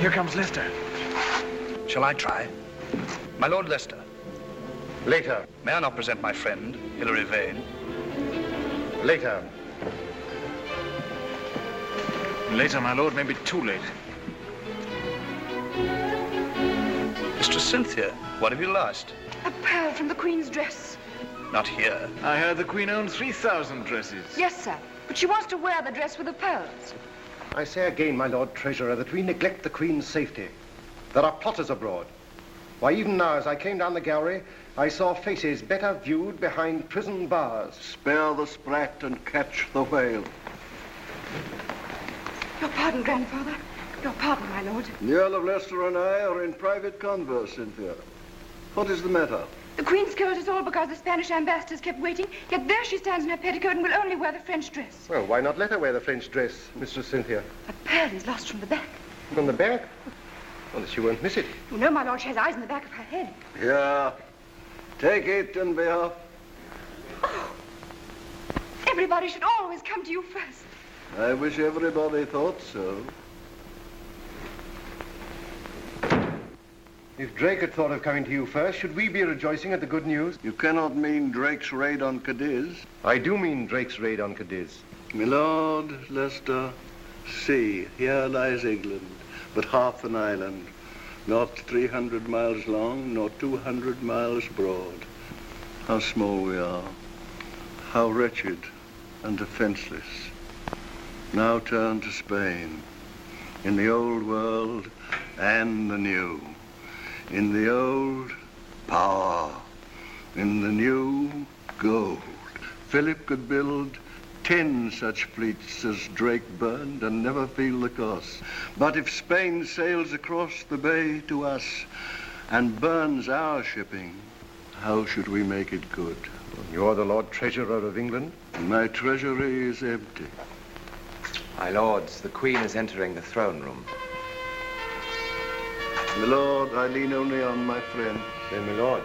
Here comes Leicester. Shall I try? My Lord Leicester. Later. May I not present my friend, Hilary Vane? Later. Later, my lord, may be too late. Mistress Cynthia, what have you lost? A pearl from the Queen's dress. Not here. I heard the Queen owned 3,000 dresses. Yes, sir. But she wants to wear the dress with the pearls. I say again, my Lord Treasurer, that we neglect the Queen's safety. There are plotters abroad. Why, even now, as I came down the gallery, I saw faces better viewed behind prison bars. Spare the sprat and catch the whale. Your pardon, grandfather. Your pardon, my lord. The Earl of Leicester and I are in private converse, Cynthia. What is the matter? The Queen's killed us all because the Spanish ambassadors kept waiting, yet there she stands in her petticoat and will only wear the French dress. Well, why not let her wear the French dress, Mistress Cynthia? A pearl is lost from the back. From the back? Well, she won't miss it. You know, my lord, she has eyes in the back of her head. Yeah. Take it and be off. Oh. Everybody should always come to you first. I wish everybody thought so. If Drake had thought of coming to you first, should we be rejoicing at the good news? You cannot mean Drake's raid on Cadiz. I do mean Drake's raid on Cadiz. My Lord Leicester, see, here lies England, but half an island, not 300 miles long, nor 200 miles broad. How small we are, how wretched and defenseless. Now turn to Spain, in the old world and the new. In the old, power. In the new, gold. Philip could build 10 such fleets as Drake burned and never feel the cost. But if Spain sails across the bay to us and burns our shipping, how should we make it good? You're the Lord Treasurer of England? My treasury is empty. My lords, the Queen is entering the throne room. My lord, I lean only on my friend. Then, my lord.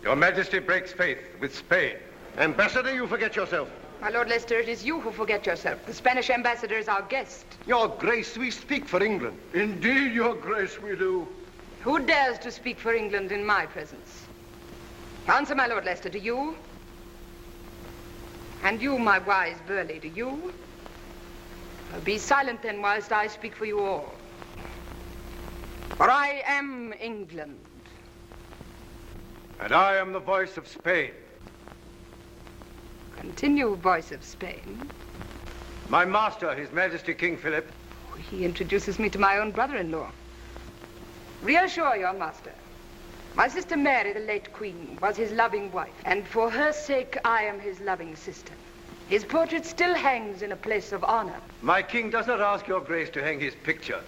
Your Majesty breaks faith with Spain. Ambassador, you forget yourself. My Lord Leicester, it is you who forget yourself. The Spanish ambassador is our guest. Your Grace, we speak for England. Indeed, your grace, we do. Who dares to speak for England in my presence? Answer, my Lord Leicester, do you? And you, my wise Burleigh, do you? Be silent then whilst I speak for you all. For I am England. And I am the voice of Spain. Continue, voice of Spain. My master, His Majesty King Philip. He introduces me to my own brother-in-law. Reassure your master. My sister Mary, the late Queen, was his loving wife, and for her sake, I am his loving sister. His portrait still hangs in a place of honor. My king does not ask your grace to hang his picture,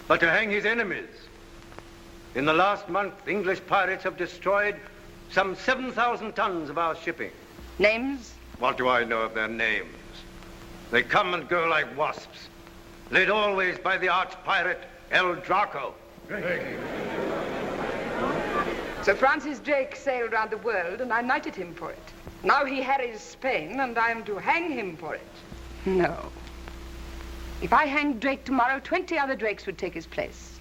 but to hang his enemies. In the last month, English pirates have destroyed some 7,000 tons of our shipping. Names? What do I know of their names? They come and go like wasps, led always by the arch-pirate El Draco. Sir Francis Drake sailed round the world, and I knighted him for it. Now he harries Spain, and I am to hang him for it. No. If I hanged Drake tomorrow, 20 other Drakes would take his place.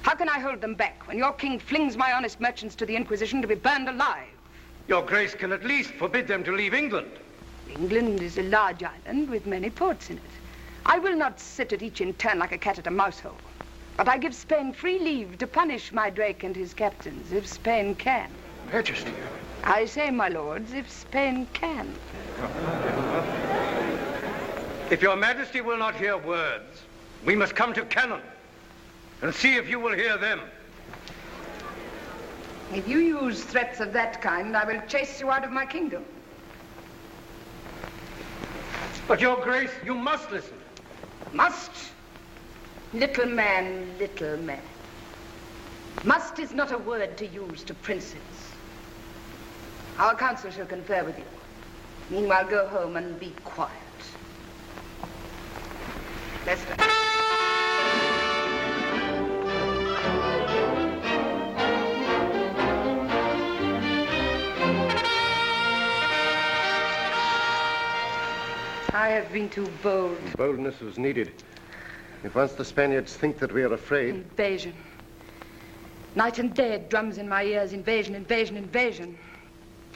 How can I hold them back when your king flings my honest merchants to the Inquisition to be burned alive? Your grace can at least forbid them to leave England. England is a large island with many ports in it. I will not sit at each in turn like a cat at a mouse hole. But I give Spain free leave to punish my Drake and his captains, if Spain can. Majesty. I say, my lords, if Spain can. If your Majesty will not hear words, we must come to cannon and see if you will hear them. If you use threats of that kind, I will chase you out of my kingdom. But, Your Grace, you must listen. Must? Little man, little man. Must is not a word to use to princes. Our council shall confer with you. Meanwhile, go home and be quiet. Lester. I have been too bold. Boldness was needed. If once the Spaniards think that we are afraid... Invasion. Night and day it drums in my ears. Invasion, invasion, invasion.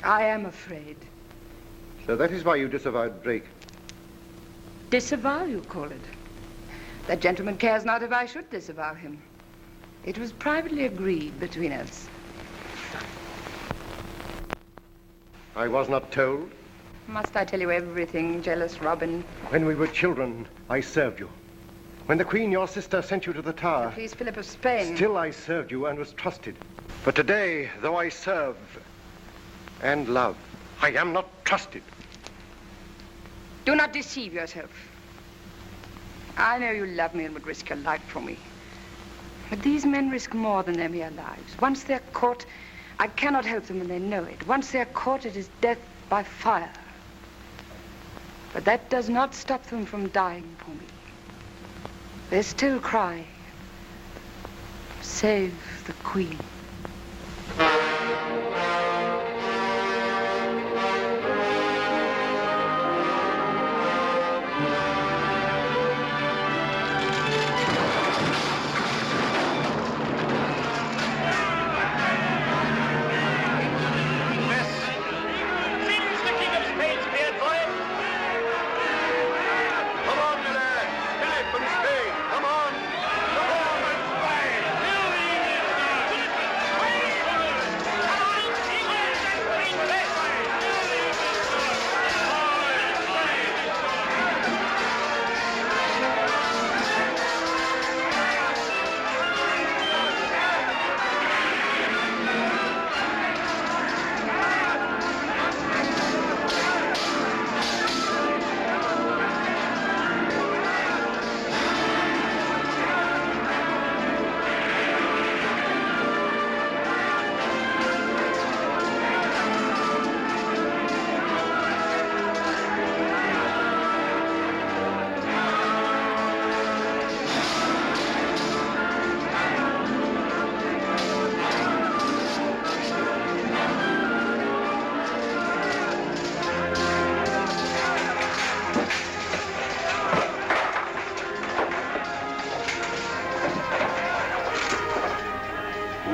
I am afraid. So that is why you disavowed Drake. Disavow, you call it? That gentleman cares not if I should disavow him. It was privately agreed between us. I was not told. Must I tell you everything, jealous Robin? When we were children, I served you. When the Queen, your sister, sent you to the Tower... Please, Philip of Spain. Still I served you and was trusted. But today, though I serve and love, I am not trusted. Do not deceive yourself. I know you love me and would risk your life for me. But these men risk more than their mere lives. Once they're caught, I cannot help them and they know it. Once they're caught, it is death by fire. But that does not stop them from dying for me. They still cry, save the Queen.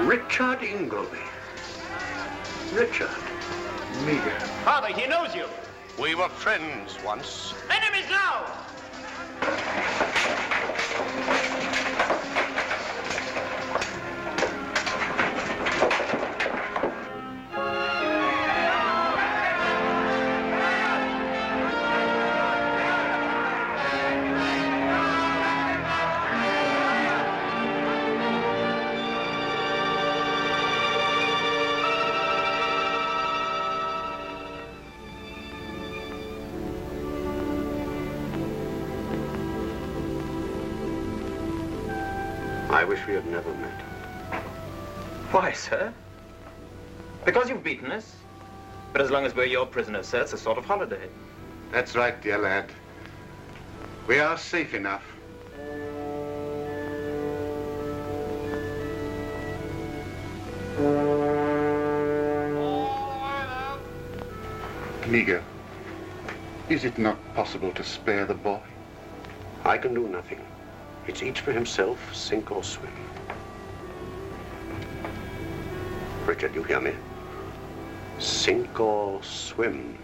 Richard Ingleby. Richard. Meager. Father, he knows you. We were friends once. Enemies now! I wish we had never met. Why, sir? Because you've beaten us. But as long as we're your prisoners, sir, it's a sort of holiday. That's right, dear lad. We are safe enough. Meager, is it not possible to spare the boy? I can do nothing. It's each for himself, sink or swim. Richard, you hear me? Sink or swim.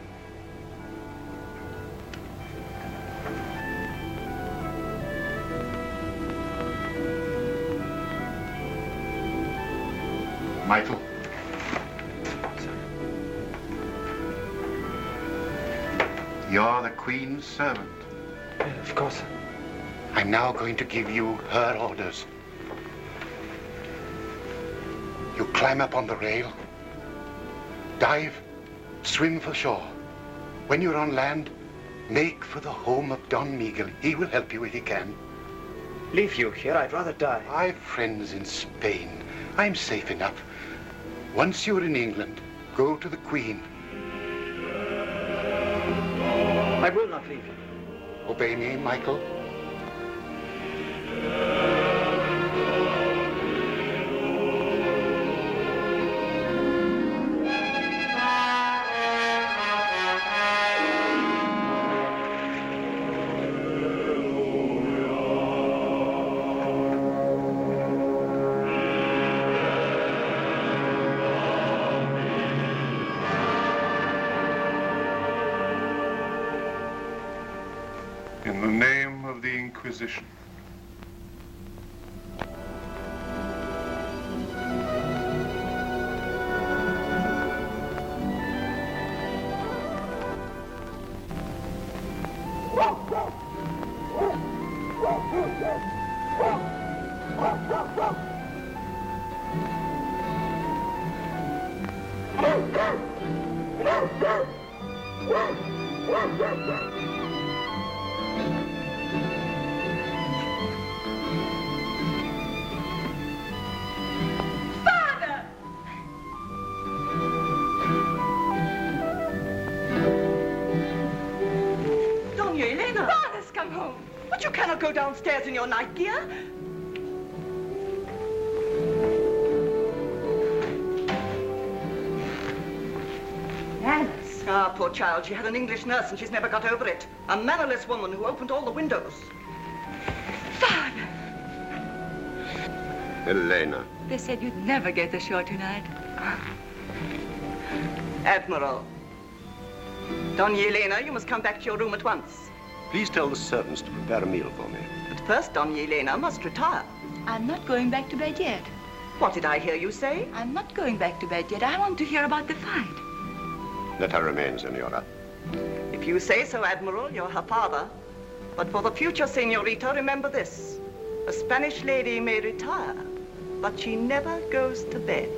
Michael. You're the Queen's servant. Of course. I'm now going to give you her orders. You climb up on the rail, dive, swim for shore. When you're on land, make for the home of Don Miguel. He will help you if he can. Leave you here, I'd rather die. I've friends in Spain. I'm safe enough. Once you're in England, go to the Queen. I will not leave you. Obey me, Michael. In the name of the Inquisition. But you cannot go downstairs in your night gear. Alice. Ah, poor child. She had an English nurse and she's never got over it. A mannerless woman who opened all the windows. Father! Elena. They said you'd never get ashore tonight. Admiral. Doña Elena, you must come back to your room at once. Please tell the servants to prepare a meal for me. But first, Doña Elena must retire. I'm not going back to bed yet. What did I hear you say? I'm not going back to bed yet. I want to hear about the fight. Let her remain, Senora. If you say so, Admiral, you're her father. But for the future, Senorita, remember this. A Spanish lady may retire, but she never goes to bed.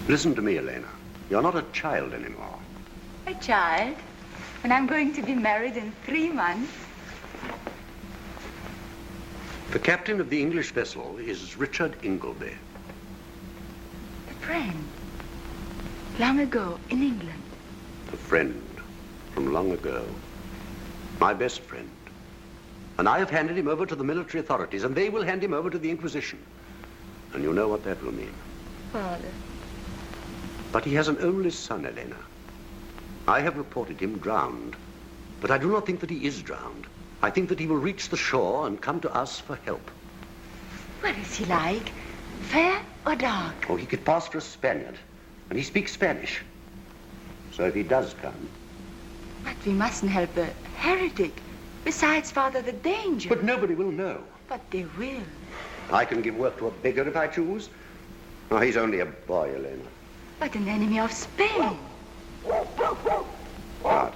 Listen to me, Elena. You're not a child anymore. A child? And I'm going to be married in 3 months. The captain of the English vessel is Richard Ingleby. A friend. Long ago, in England. A friend from long ago. My best friend. And I have handed him over to the military authorities, and they will hand him over to the Inquisition. And you know what that will mean. Father. But he has an only son, Elena. I have reported him drowned. But I do not think that he is drowned. I think that he will reach the shore and come to us for help. What is he like? Fair or dark? Oh, he could pass for a Spaniard. And he speaks Spanish. So if he does come... But we mustn't help a heretic. Besides, Father, the danger... But nobody will know. But they will. I can give work to a beggar if I choose. Oh, he's only a boy, Elena. But an enemy of Spain. What?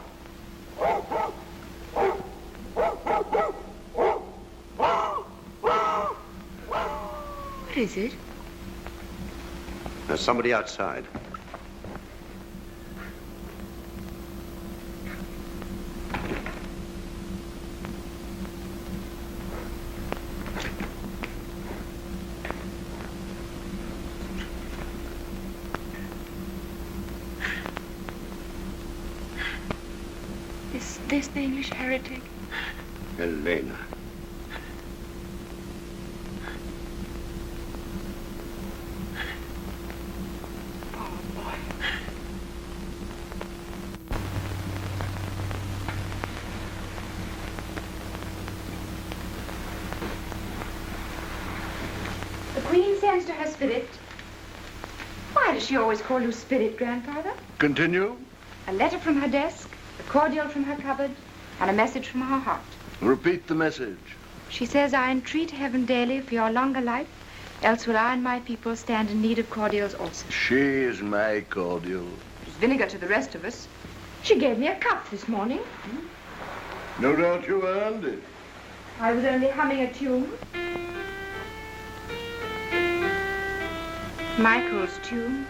What is it? There's somebody outside. Is this the English heretic? Elena. The Queen sends to her spirit. Why does she always call you spirit, Grandfather? Continue. A letter from her desk, a cordial from her cupboard, and a message from her heart. Repeat the message. She says, I entreat heaven daily for your longer life, else will I and my people stand in need of cordials also. She is my cordial. There's vinegar to the rest of us. She gave me a cup this morning. No doubt you earned it. I was only humming a tune. Michael's tune.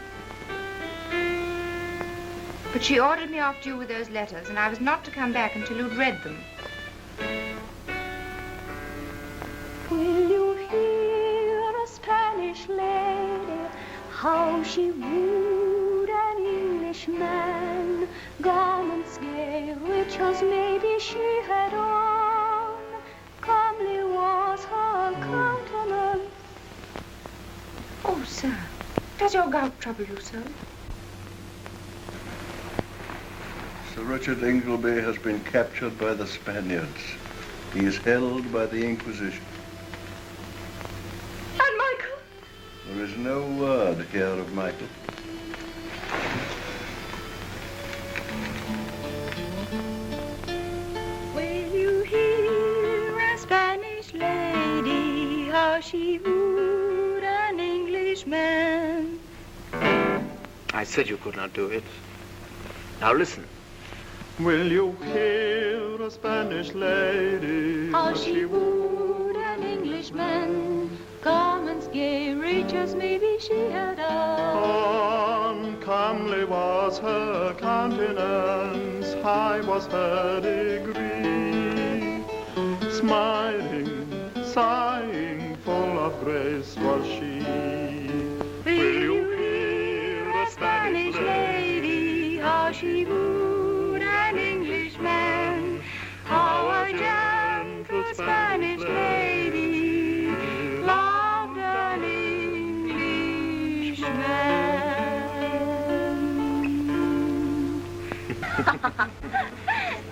But she ordered me off to you with those letters, and I was not to come back until you'd read them. Will you hear a Spanish lady, how she wooed an Englishman? Garments gay, rich as maybe she had on, comely was her countenance. Oh, sir, does your gout trouble you so? Sir Richard Ingleby has been captured by the Spaniards. He is held by the Inquisition. And Michael? There is no word here of Michael. Will you hear a Spanish lady, how she wooed an Englishman? I said you could not do it. Now listen. Will you hear a Spanish lady, how she wooed an Englishman? Garments gay, rich as maybe she had on. Comely was her countenance, high was her degree. Smiling, sighing, full of grace was she. Will you hear a Spanish lady, how she wooed an Englishman? How a gentle Spanish lady loved an Englishman.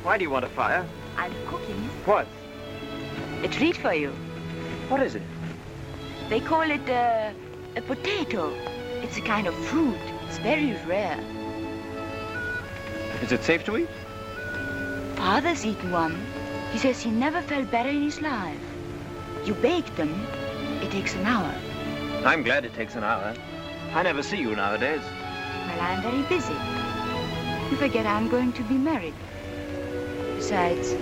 Why do you want a fire? I'm cooking. What? A treat for you. What is it? They call it a potato. It's a kind of fruit. It's very rare. Is it safe to eat? Father's eaten one. He says he never felt better in his life. You bake them. It takes an hour. I'm glad it takes an hour. I never see you nowadays. Well, I'm very busy. You forget I'm going to be married. Besides,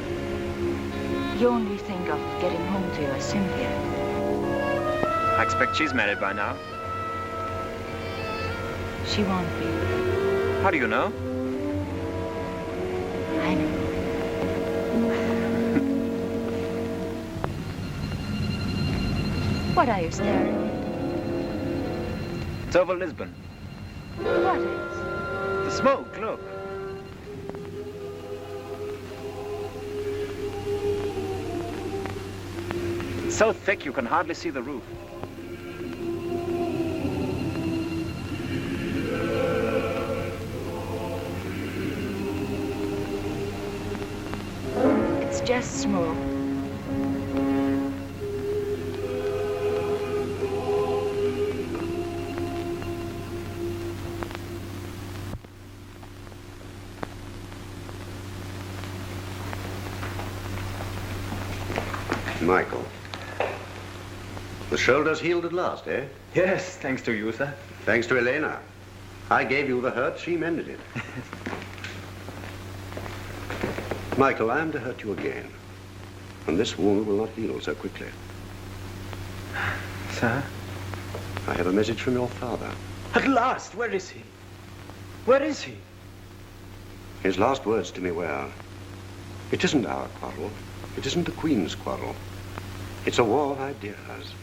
you only think of getting home to your Cynthia. I expect she's married by now. She won't be. How do you know? I know. What are you staring at? It's over Lisbon. What is? The smoke, look. It's so thick you can hardly see the roof. It's just smoke. Michael. The shoulder's healed at last, eh? Yes, thanks to you, sir. Thanks to Elena. I gave you the hurt, she mended it. Michael, I am to hurt you again. And this wound will not heal so quickly. Sir? I have a message from your father. At last, where is he? Where is he? His last words to me were, it isn't our quarrel. It isn't the Queen's quarrel. It's a war of ideas.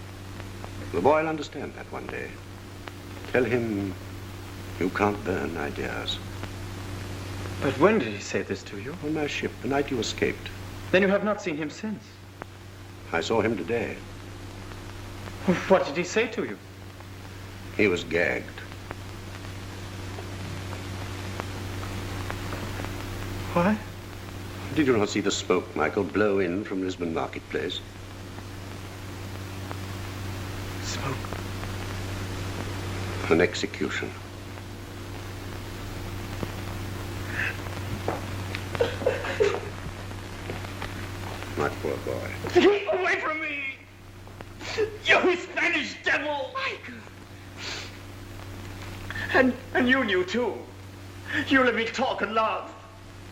The boy will understand that one day. Tell him you can't burn ideas. But when did he say this to you? On my ship, the night you escaped. Then you have not seen him since. I saw him today. What did he say to you? He was gagged. Why? Did you not see the smoke, Michael, blow in from Lisbon Marketplace? Smoke? An execution. My poor boy. Keep away from me! You Spanish devil! Michael! And you knew too. You let me talk and laugh.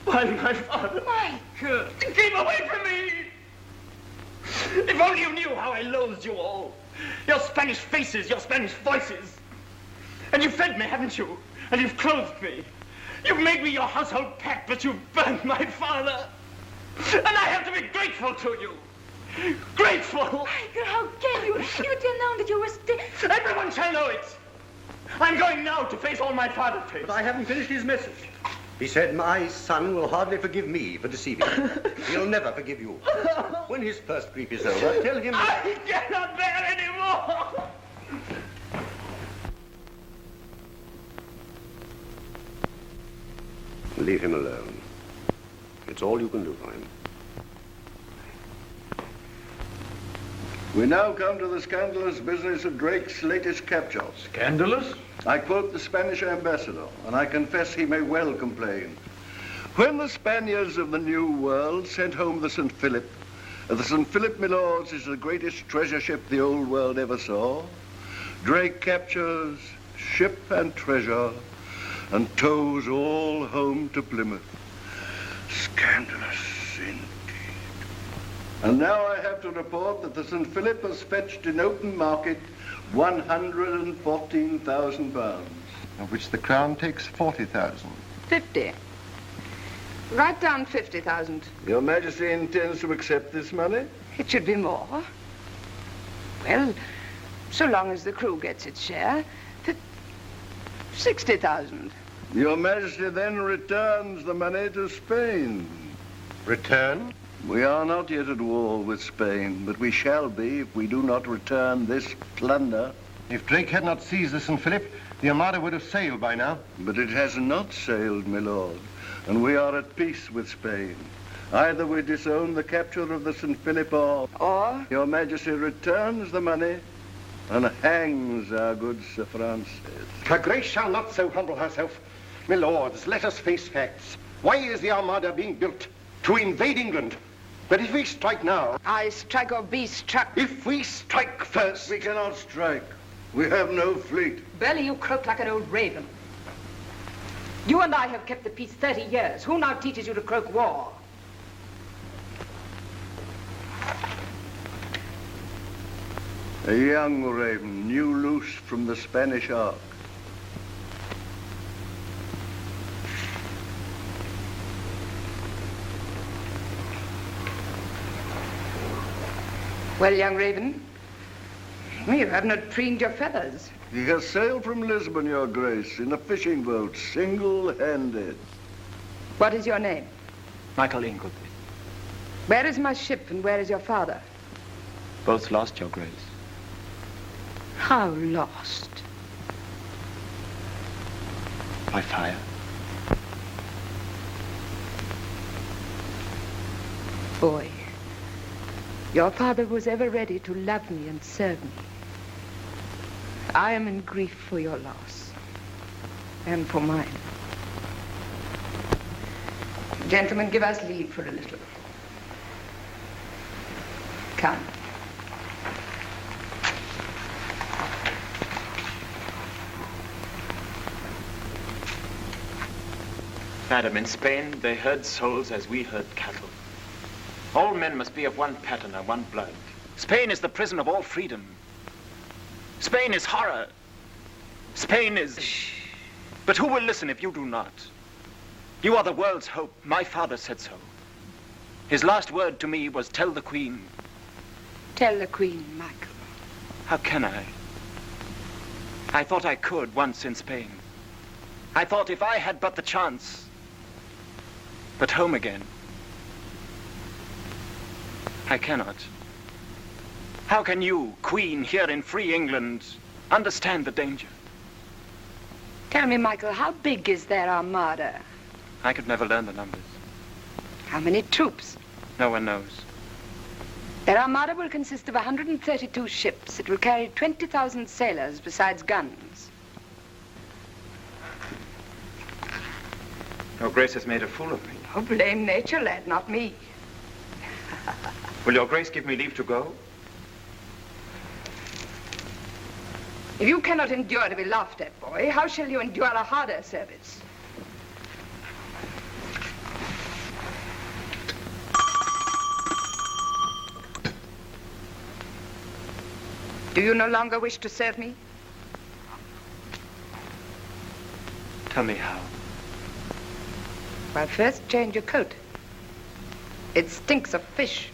While my father... Mike! Keep away from me! If only you knew how I loathed you all. Your Spanish faces, your Spanish voices. And you fed me, haven't you? And you've clothed me. You've made me your household pet, but you've burnt my father. And I have to be grateful to you. Grateful! Michael, how can you? You didn't know that you were still... Everyone shall know it. I'm going now to face all my father's face. But I haven't finished his message. He said, my son will hardly forgive me for deceiving him. He'll never forgive you. When his first grief is over, tell him... I cannot bear any more! Leave him alone. It's all you can do for him. We now come to the scandalous business of Drake's latest capture. Scandalous? I quote the Spanish ambassador, and I confess he may well complain. When the Spaniards of the New World sent home the St. Philip, my lords, is the greatest treasure ship the old world ever saw. Drake captures ship and treasure and tows all home to Plymouth. Scandalous indeed. And now I have to report that the St. Philip has fetched in open market £114,000. Of which the Crown takes 40,000. 50. Write down 50,000. Your Majesty intends to accept this money? It should be more. Well, so long as the crew gets its share, 60,000. Your Majesty then returns the money to Spain. Return? We are not yet at war with Spain, but we shall be if we do not return this plunder. If Drake had not seized the St. Philip, the Armada would have sailed by now. But it has not sailed, my lord, and we are at peace with Spain. Either we disown the capture of the St. Philip or Your Majesty returns the money and hangs our good Sir Francis. Her Grace shall not so humble herself. My lords, let us face facts. Why is the Armada being built? To invade England. But if we strike now... I strike or be struck. If we strike first... We cannot strike. We have no fleet. Belly, you croak like an old raven. You and I have kept the peace 30 years. Who now teaches you to croak war? A young raven, new loose from the Spanish Ark. Well, young raven, you have not preened your feathers. He has sailed from Lisbon, Your Grace, in a fishing boat, single-handed. What is your name? Michael Ingleby. Where is my ship and where is your father? Both lost, Your Grace. How lost? By fire. Boy, your father was ever ready to love me and serve me. I am in grief for your loss and for mine. Gentlemen, give us leave for a little. Come. Madam, in Spain, they herd souls as we herd cattle. All men must be of one pattern and one blood. Spain is the prison of all freedom. Spain is horror. Spain is... But who will listen if you do not? You are the world's hope. My father said so. His last word to me was, tell the Queen. Tell the Queen, Michael. How can I? I thought I could once in Spain. I thought if I had but the chance. But home again. I cannot. How can you, Queen, here in free England, understand the danger? Tell me, Michael, how big is their armada? I could never learn the numbers. How many troops? No one knows. Their armada will consist of 132 ships. It will carry 20,000 sailors besides guns. Your Grace has made a fool of me. Oh, blame nature, lad, not me. Will Your Grace give me leave to go? If you cannot endure to be laughed at, boy, how shall you endure a harder service? Do you no longer wish to serve me? Tell me how. Well, first change your coat. It stinks of fish.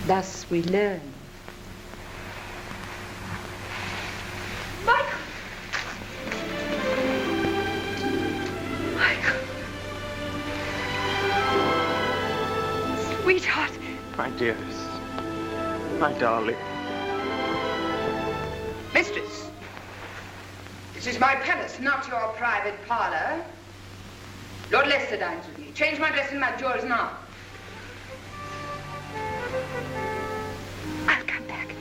Thus we learn. Michael! Michael! Sweetheart! My dearest. My darling. Mistress, this is my palace, not your private parlor. Lord Leicester dines with me. Change my dress and my jewels now. I'll come back.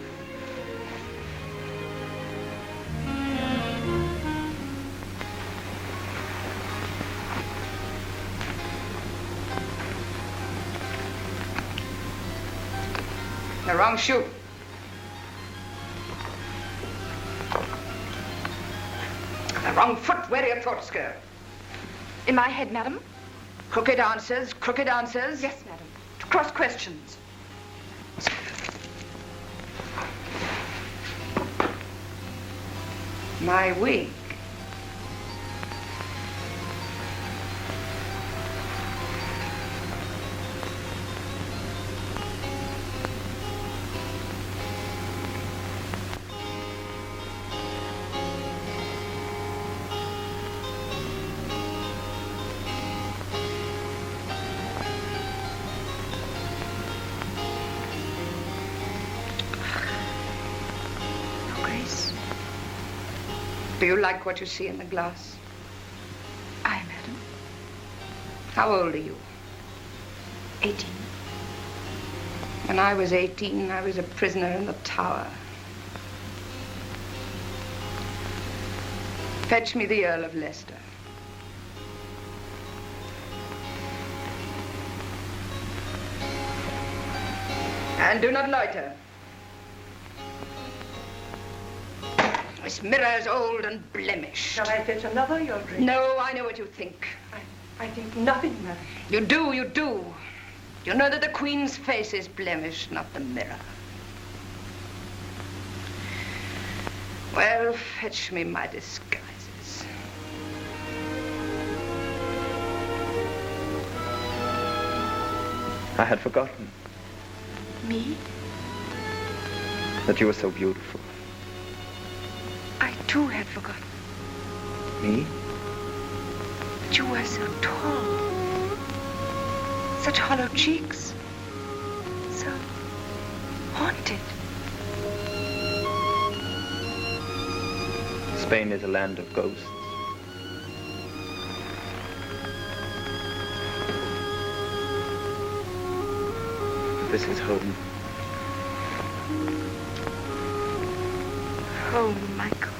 The wrong shoe. The wrong foot. Where are your thoughts go? In my head, madam? Crooked answers, crooked answers. Yes, madam. To cross questions. My wig. Do you like what you see in the glass? Aye, madam. How old are you? 18. When I was 18, I was a prisoner in the tower. Fetch me the Earl of Leicester. And do not loiter. This mirror is old and blemished. Shall I fetch another, your grace? No, I know what you think. I think nothing, madam. You do, you do. You know that the Queen's face is blemished, not the mirror. Well, fetch me my disguises. I had forgotten Me? that you were so beautiful. I too had forgotten. Me? But you were so tall. Such hollow cheeks. So haunted. Spain is a land of ghosts. This is home. Home, Michael.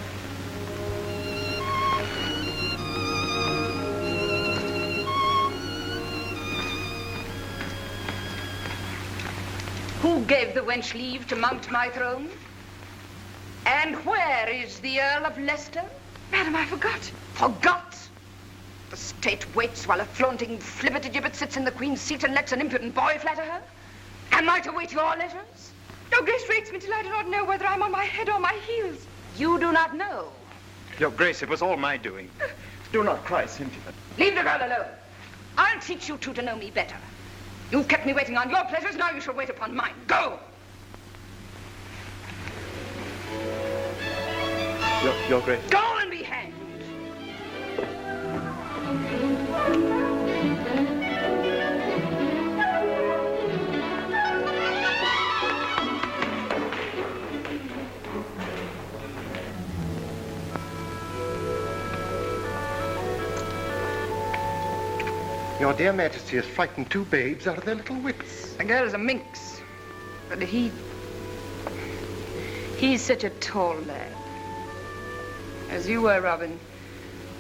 Who gave the wench leave to mount my throne? And where is the Earl of Leicester? Madam, I forgot. Forgot? The state waits while a flaunting flibbertigibbet sits in the Queen's seat and lets an impudent boy flatter her? Am I to wait your letters? Your Grace rates me till I do not know whether I'm on my head or my heels. You do not know. Your Grace, it was all my doing. Do not cry, Cynthia. Leave the girl alone. I'll teach you two to know me better. You've kept me waiting on your pleasures, now you shall wait upon mine. Go! Your Grace. Go and be hanged! Your dear Majesty has frightened two babes out of their little wits. The girl's a minx, but he's such a tall lad. As you were, Robin,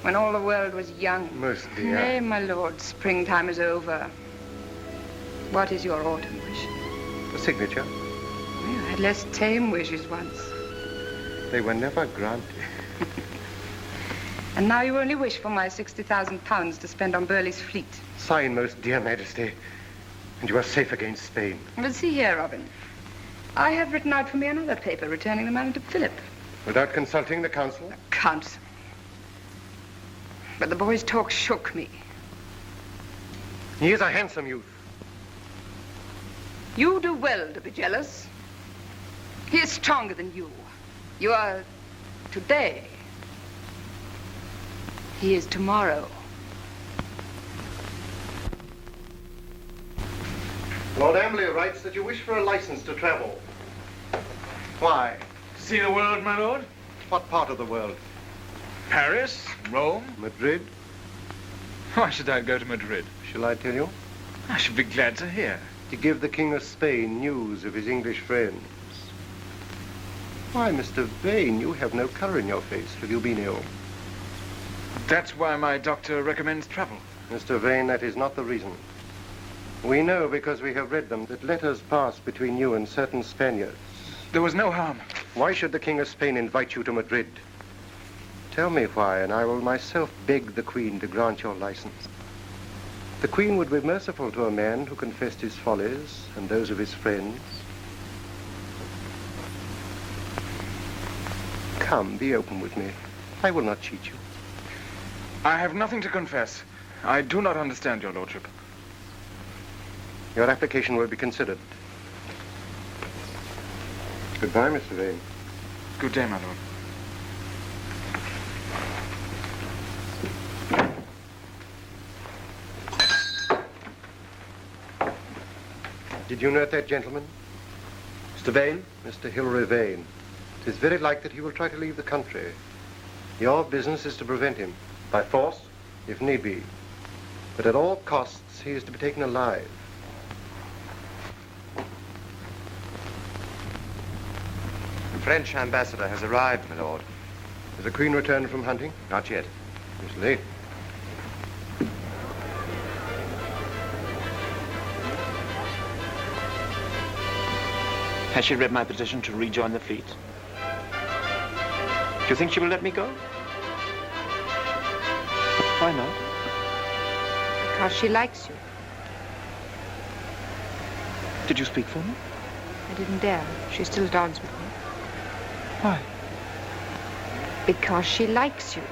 when all the world was young. Most dear. Nay, my lord, springtime is over. What is your autumn wish? A signature. Well, I had less tame wishes once. They were never granted. And now you only wish for my 60,000 pounds to spend on Burleigh's fleet. Sign, most dear Majesty, and you are safe against Spain. But see here, Robin. I have written out for me another paper returning the money to Philip. Without consulting the council? The council. But the boy's talk shook me. He is a handsome youth. You do well to be jealous. He is stronger than you. You are today. He is tomorrow. Lord Amberley writes that you wish for a license to travel. Why? See the world, my lord? What part of the world? Paris, Rome. Madrid? Why should I go to Madrid? Shall I tell you? I should be glad to hear. To give the King of Spain news of his English friends. Why, Mr. Vane, you have no color in your face. Have you been ill? That's why my doctor recommends travel. Mr. Vane, that is not the reason. We know, because we have read them, that letters passed between you and certain Spaniards. There was no harm. Why should the King of Spain invite you to Madrid? Tell me why, and I will myself beg the Queen to grant your license. The Queen would be merciful to a man who confessed his follies and those of his friends. Come, be open with me. I will not cheat you. I have nothing to confess. I do not understand your lordship. Your application will be considered. Goodbye, Mr. Vane. Good day, my lord. Did you note that gentleman? Mr. Vane? Mr. Hilary Vane. It is very likely that he will try to leave the country. Your business is to prevent him. By force? If need be. But at all costs, he is to be taken alive. The French ambassador has arrived, my lord. Has the Queen returned from hunting? Not yet. Miss Leigh. Has she read my petition to rejoin the fleet? Do you think she will let me go? Why not? Because she likes you. Did you speak for me? I didn't dare. She still dogs with me. Why? Because she likes you.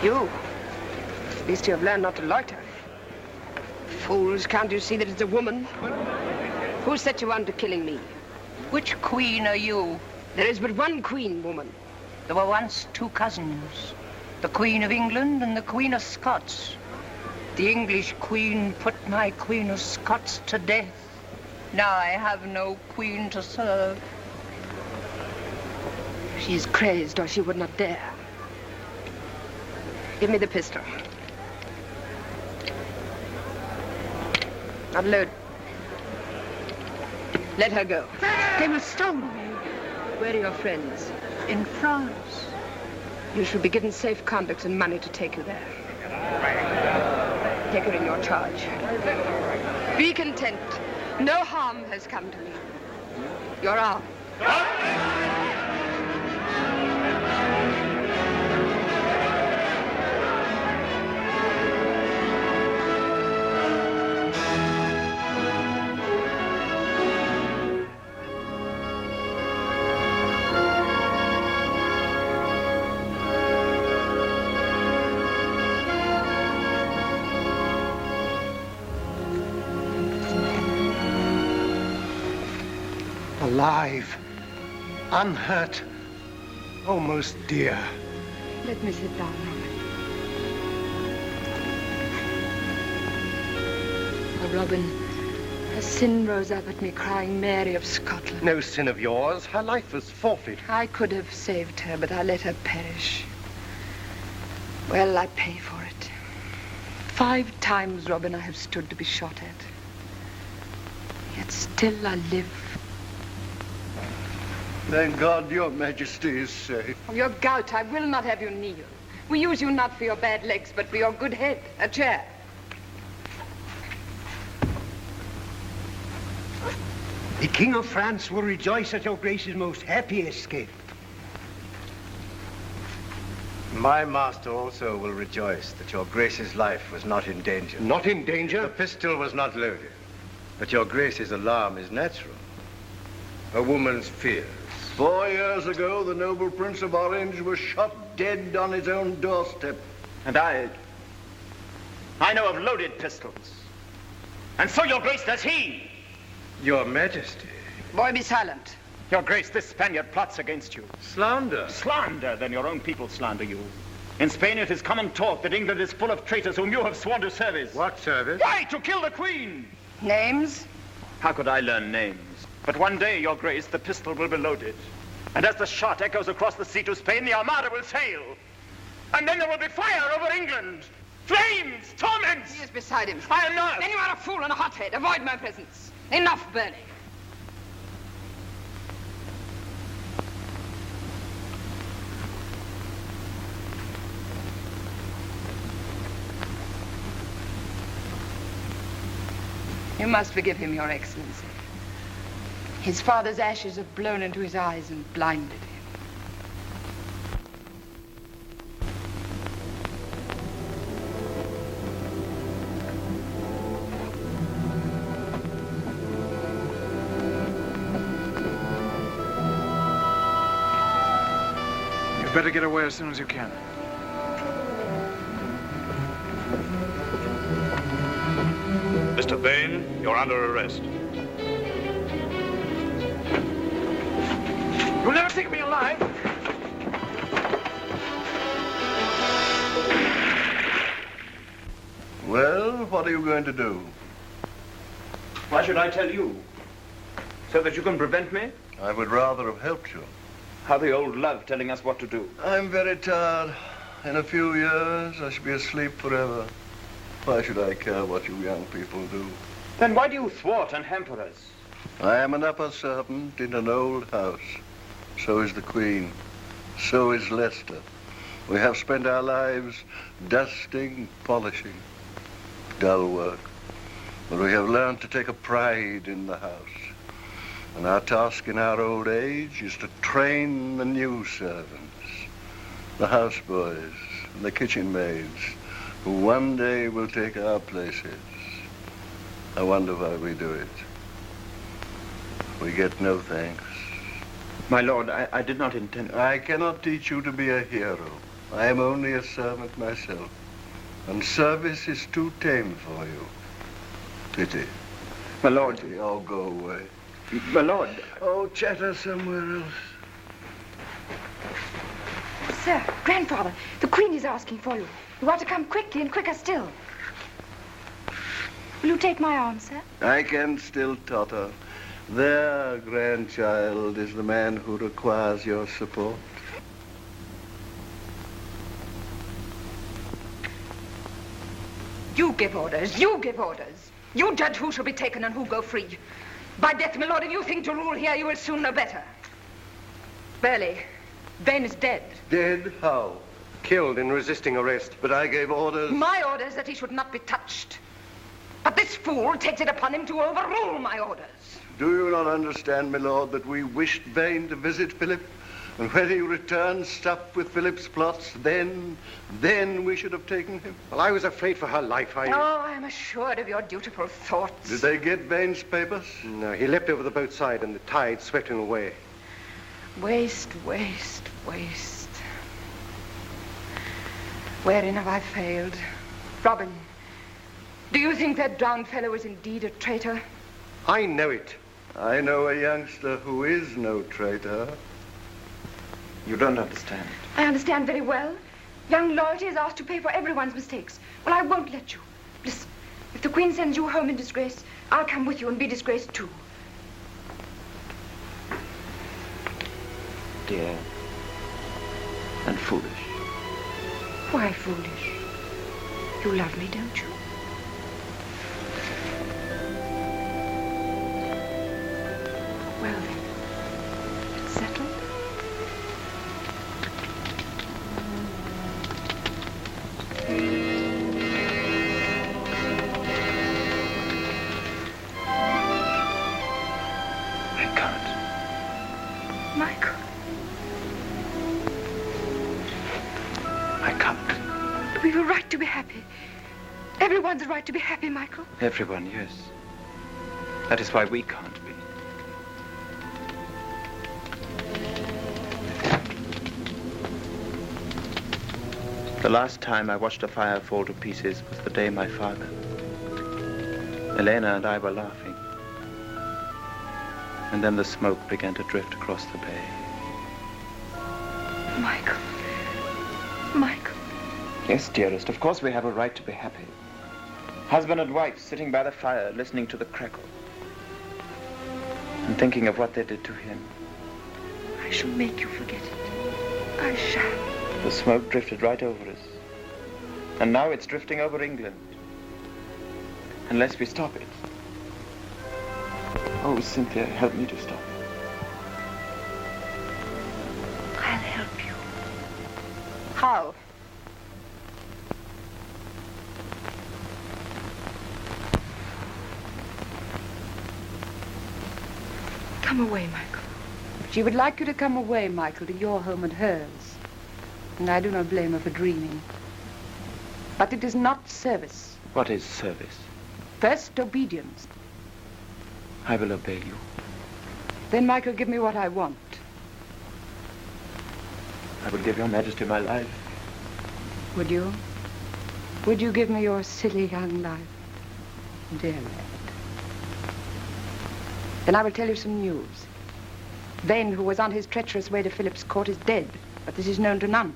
You. At least you have learned not to loiter. Fools, can't you see that it's a woman? Who set you on to killing me? Which queen are you? There is but one queen, woman. There were once two cousins, the Queen of England and the Queen of Scots. The English queen put my Queen of Scots to death. Now I have no queen to serve. She is crazed, or she would not dare. Give me the pistol. Unload. Let her go. They will stone me. Where are your friends? In France. You should be given safe conduct and money to take you there. Take her in your charge. Be content. No harm has come to me. Your arm. alive, unhurt, almost dear. Let me sit down, Robin. Oh, Robin, a sin rose up at me crying Mary of Scotland. No sin of yours. Her life was forfeit. I could have saved her, but I let her perish. Well, I pay for it. 5 times, Robin, I have stood to be shot at. Yet still I live. Thank God your Majesty is safe. Of your gout, I will not have you kneel. We use you not for your bad legs, but for your good head. A chair. The King of France will rejoice at your Grace's most happy escape. My master also will rejoice that your Grace's life was not in danger. Not in danger? The pistol was not loaded. But your Grace's alarm is natural. A woman's fears. 4 years ago, the noble Prince of Orange was shot dead on his own doorstep. And I know of loaded pistols. And so, Your Grace, does he. Your Majesty. Boy, be silent. Your Grace, this Spaniard plots against you. Slander. Slander? Then your own people slander you. In Spain, it is common talk that England is full of traitors whom you have sworn to service. What service? Why, to kill the Queen. Names? How could I learn names? But one day, Your Grace, the pistol will be loaded. And as the shot echoes across the sea to Spain, the Armada will sail. And then there will be fire over England. Flames, torments. He is beside him. I am not. Then you are a fool and a hothead. Avoid my presence. Enough, Burley. You must forgive him, Your Excellency. His father's ashes have blown into his eyes and blinded him. You'd better get away as soon as you can. Mr. Dane, you're under arrest. You'll never take me alive. Well, what are you going to do? Why should I tell you? So that you can prevent me? I would rather have helped you. How the old love telling us what to do. I'm very tired. In a few years, I shall be asleep forever. Why should I care what you young people do? Then why do you thwart and hamper us? I am an upper servant in an old house. So is the Queen. So is Leicester. We have spent our lives dusting, polishing. Dull work. But we have learned to take a pride in the house. And our task in our old age is to train the new servants, the houseboys and the kitchen maids, who one day will take our places. I wonder why we do it. We get no thanks. My lord, I did not intend... I cannot teach you to be a hero. I am only a servant myself. And service is too tame for you. Pity. My lord... Pity. Oh, go away. My lord... Oh, chatter somewhere else. Sir, grandfather, the Queen is asking for you. You ought to come quickly and quicker still. Will you take my arm, sir? I can still totter. There, grandchild, is the man who requires your support. You give orders. You give orders. You judge who shall be taken and who go free. By death, my lord, if you think to rule here, you will soon know better. Burley, Vane is dead. Dead? How? Killed in resisting arrest. But I gave orders. My orders that he should not be touched. But this fool takes it upon him to overrule my orders. Do you not understand, my lord, that we wished Vane to visit Philip? And when he returned stuffed with Philip's plots, then we should have taken him. Well, I was afraid for her life. Oh, I am assured of your dutiful thoughts. Did they get Vane's papers? No, he leapt over the boat side and the tide swept him away. Waste, waste, waste. Wherein have I failed? Robin, do you think that drowned fellow is indeed a traitor? I know it. I know a youngster who is no traitor. You don't understand. I understand very well. Young loyalty is asked to pay for everyone's mistakes. Well, I won't let you. Listen, if the Queen sends you home in disgrace, I'll come with you and be disgraced too. Dear. And foolish. Why foolish? You love me, don't you? Well then, it's settled. I can't. Michael. I can't. We've a right to be happy. Everyone's a right to be happy, Michael. Everyone, yes. That is why we can't be. The last time I watched a fire fall to pieces was the day my father, Elena and I were laughing. And then the smoke began to drift across the bay. Michael. Michael. Yes, dearest, of course we have a right to be happy. Husband and wife sitting by the fire, listening to the crackle. And thinking of what they did to him. I shall make you forget it. I shall. The smoke drifted right over us. And now it's drifting over England. Unless we stop it. Oh, Cynthia, help me to stop it. I'll help you. How? Come away, Michael. She would like you to come away, Michael, to your home and hers. And I do not blame her for dreaming. But it is not service. What is service? First, obedience. I will obey you. Then, Michael, give me what I want. I will give your Majesty my life. Would you? Would you give me your silly young life? Dear lad. Then I will tell you some news. Vane, who was on his treacherous way to Philip's court, is dead, but this is known to none.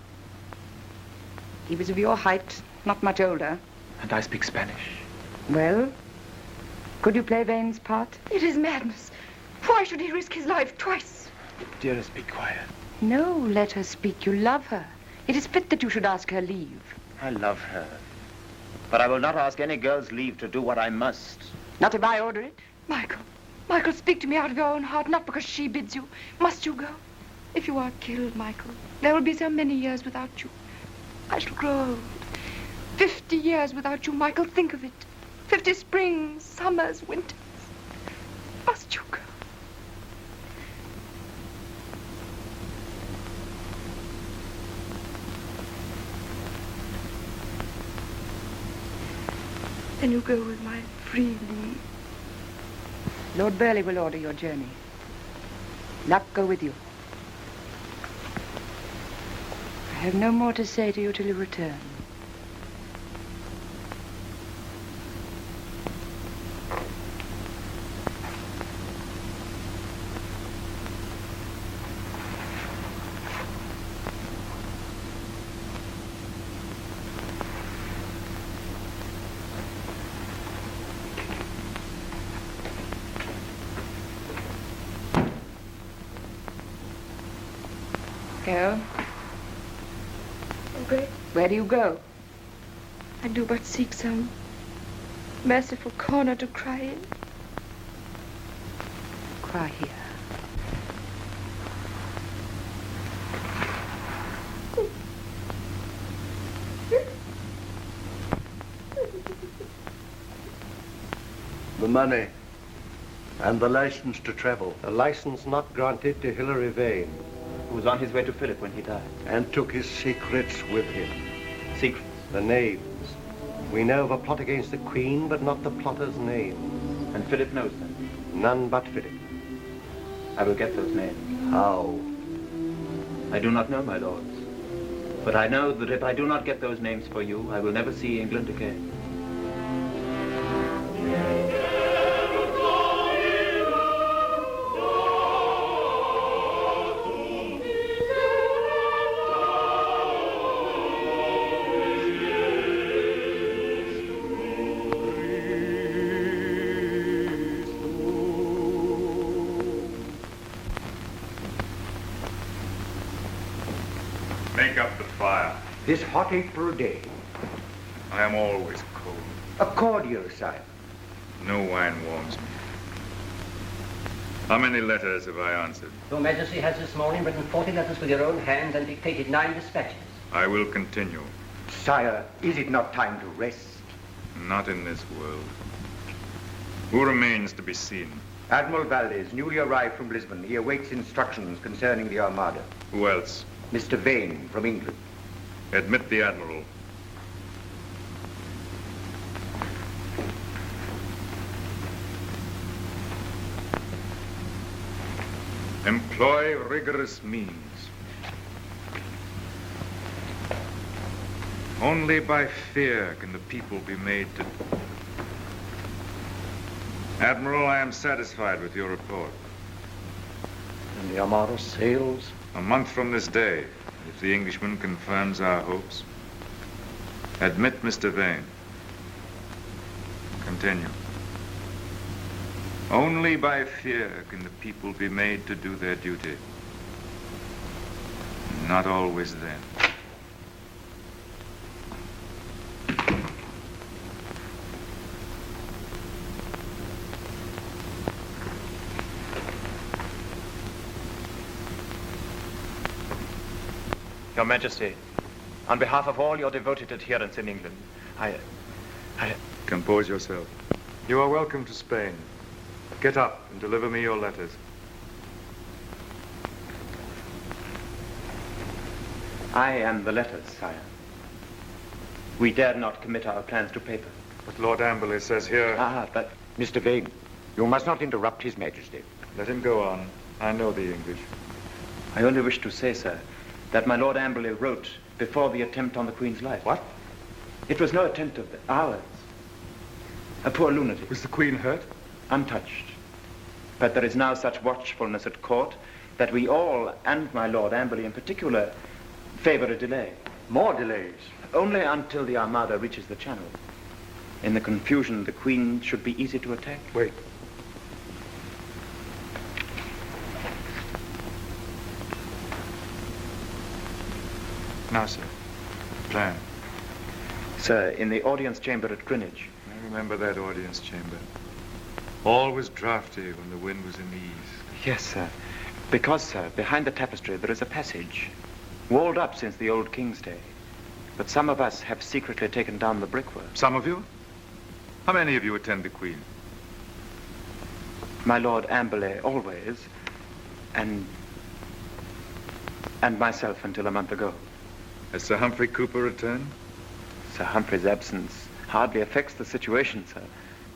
He was of your height, not much older. And I speak Spanish. Well, could you play Vane's part? It is madness. Why should he risk his life twice? Dearest, be quiet. No, let her speak. You love her. It is fit that you should ask her leave. I love her. But I will not ask any girl's leave to do what I must. Not if I order it. Michael. Michael, speak to me out of your own heart, not because she bids you. Must you go? If you are killed, Michael, there will be so many years without you. I shall grow old. 50 years without you, Michael. Think of it. 50 springs, summers, winters. Must you go? Then you go with my free leave. Lord Burleigh will order your journey. Luck go with you. I have no more to say to you till you return. Go. Okay. Where do you go? I do but seek some merciful corner to cry in. Cry here. The money and the license to travel. A license not granted to Hilary Vane. Who was on his way to Philip when he died. And took his secrets with him. Secrets? The names. We know of a plot against the Queen, but not the plotter's name. And Philip knows them? None but Philip. I will get those names. How? I do not know, my lords. But I know that if I do not get those names for you, I will never see England again. Make up the fire. This hot April day. I am always cold. A cordial, sire. No wine warms me. How many letters have I answered? Your Majesty has this morning written 40 letters with your own hands and dictated 9 dispatches. I will continue. Sire, is it not time to rest? Not in this world. Who remains to be seen? Admiral Valdez, newly arrived from Lisbon. He awaits instructions concerning the Armada. Who else? Mr. Vane, from England. Admit the Admiral. Employ rigorous means. Only by fear can the people be made to... Admiral, I am satisfied with your report. And the Armada sails? A month from this day, if the Englishman confirms our hopes. Admit Mr. Vane. Continue. Only by fear can the people be made to do their duty. Not always then. Your Majesty, on behalf of all your devoted adherents in England, I... Compose yourself. You are welcome to Spain. Get up and deliver me your letters. I am the letters, sire. We dared not commit our plans to paper. But Lord Amberley says here... But... Mr. Vane, you must not interrupt His Majesty. Let him go on. I know the English. I only wish to say, sir, that my Lord Amberley wrote before the attempt on the Queen's life. What? It was no attempt of ours. A poor lunatic. Was the Queen hurt? Untouched. But there is now such watchfulness at court that we all, and my Lord Amberley in particular, favor a delay. More delays? Only until the Armada reaches the Channel. In the confusion, the Queen should be easy to attack. Wait. Now, sir. Plan. Sir, in the audience chamber at Greenwich. I remember that audience chamber. All was drafty when the wind was in the east. Yes, sir. Because, sir, behind the tapestry there is a passage, walled up since the old King's day. But some of us have secretly taken down the brickwork. Some of you? How many of you attend the Queen? My Lord Amberley, always. And myself until a month ago. Has Sir Humphrey Cooper returned? Sir Humphrey's absence hardly affects the situation, sir.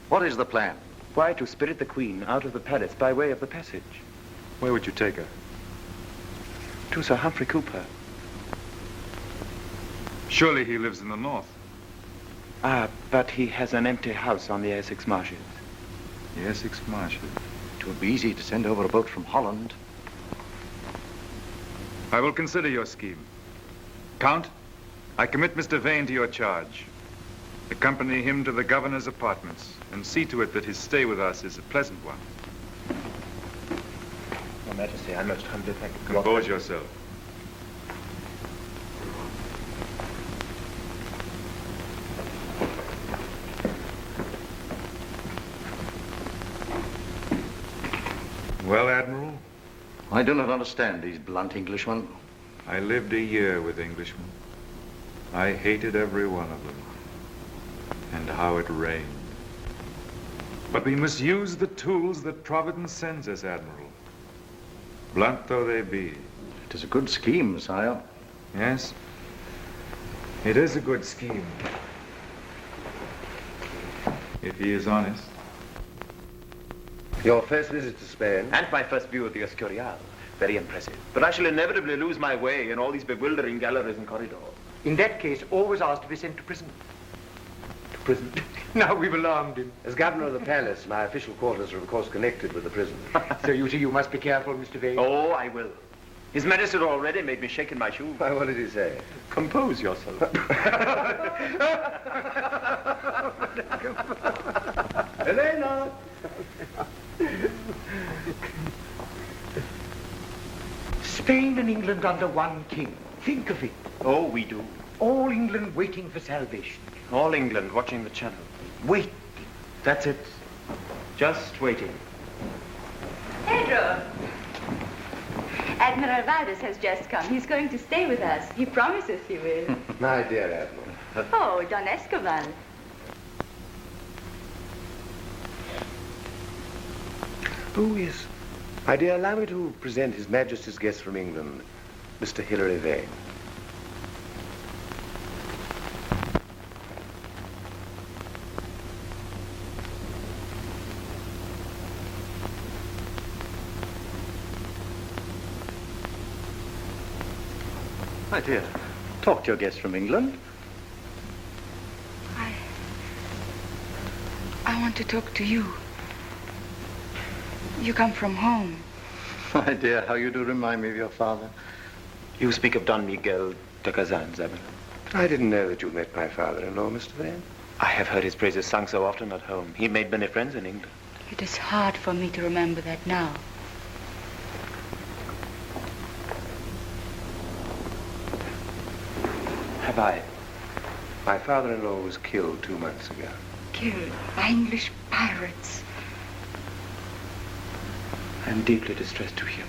What is the plan? Why, to spirit the Queen out of the palace by way of the passage. Where would you take her? To Sir Humphrey Cooper. Surely he lives in the north. But he has an empty house on the Essex marshes. The Essex marshes? It would be easy to send over a boat from Holland. I will consider your scheme. Count, I commit Mr. Vane to your charge. Accompany him to the governor's apartments and see to it that his stay with us is a pleasant one. Your Majesty, I most humbly thank you. Compose yourself. Well, Admiral? I do not understand these blunt Englishmen. I lived a year with Englishmen. I hated every one of them. And how it rained. But we must use the tools that Providence sends us, Admiral. Blunt though they be. It is a good scheme, sire. Yes, it is a good scheme. If he is honest. Your first visit to Spain? And my first view of the Escurial. Very impressive. But I shall inevitably lose my way in all these bewildering galleries and corridors. In that case, always ask to be sent to prison. To prison? Now we've alarmed him. As governor of the palace, my official quarters are of course connected with the prison. So you see, you must be careful, Mr. Vane. Oh, I will. His Majesty already made me shake in my shoes. Why, what did he say? Compose yourself. Elena! Spain and England under one king. Think of it. Oh, we do. All England waiting for salvation. All England watching the channel. Wait. That's it. Just waiting. Pedro! Admiral Valdez has just come. He's going to stay with us. He promises he will. My dear Admiral. Oh, Don Escobar. Who is? My dear, allow me to present His Majesty's guest from England, Mr. Hilary Vane. My dear, talk to your guest from England. I want to talk to you. You come from home. My dear, how you do remind me of your father. You speak of Don Miguel de Kazan, Admiral. I didn't know that you met my father-in-law, Mr. Vane. I have heard his praises sung so often at home. He made many friends in England. It is hard for me to remember that now. Have I? My father-in-law was killed 2 months ago. Killed by English pirates. I am deeply distressed to hear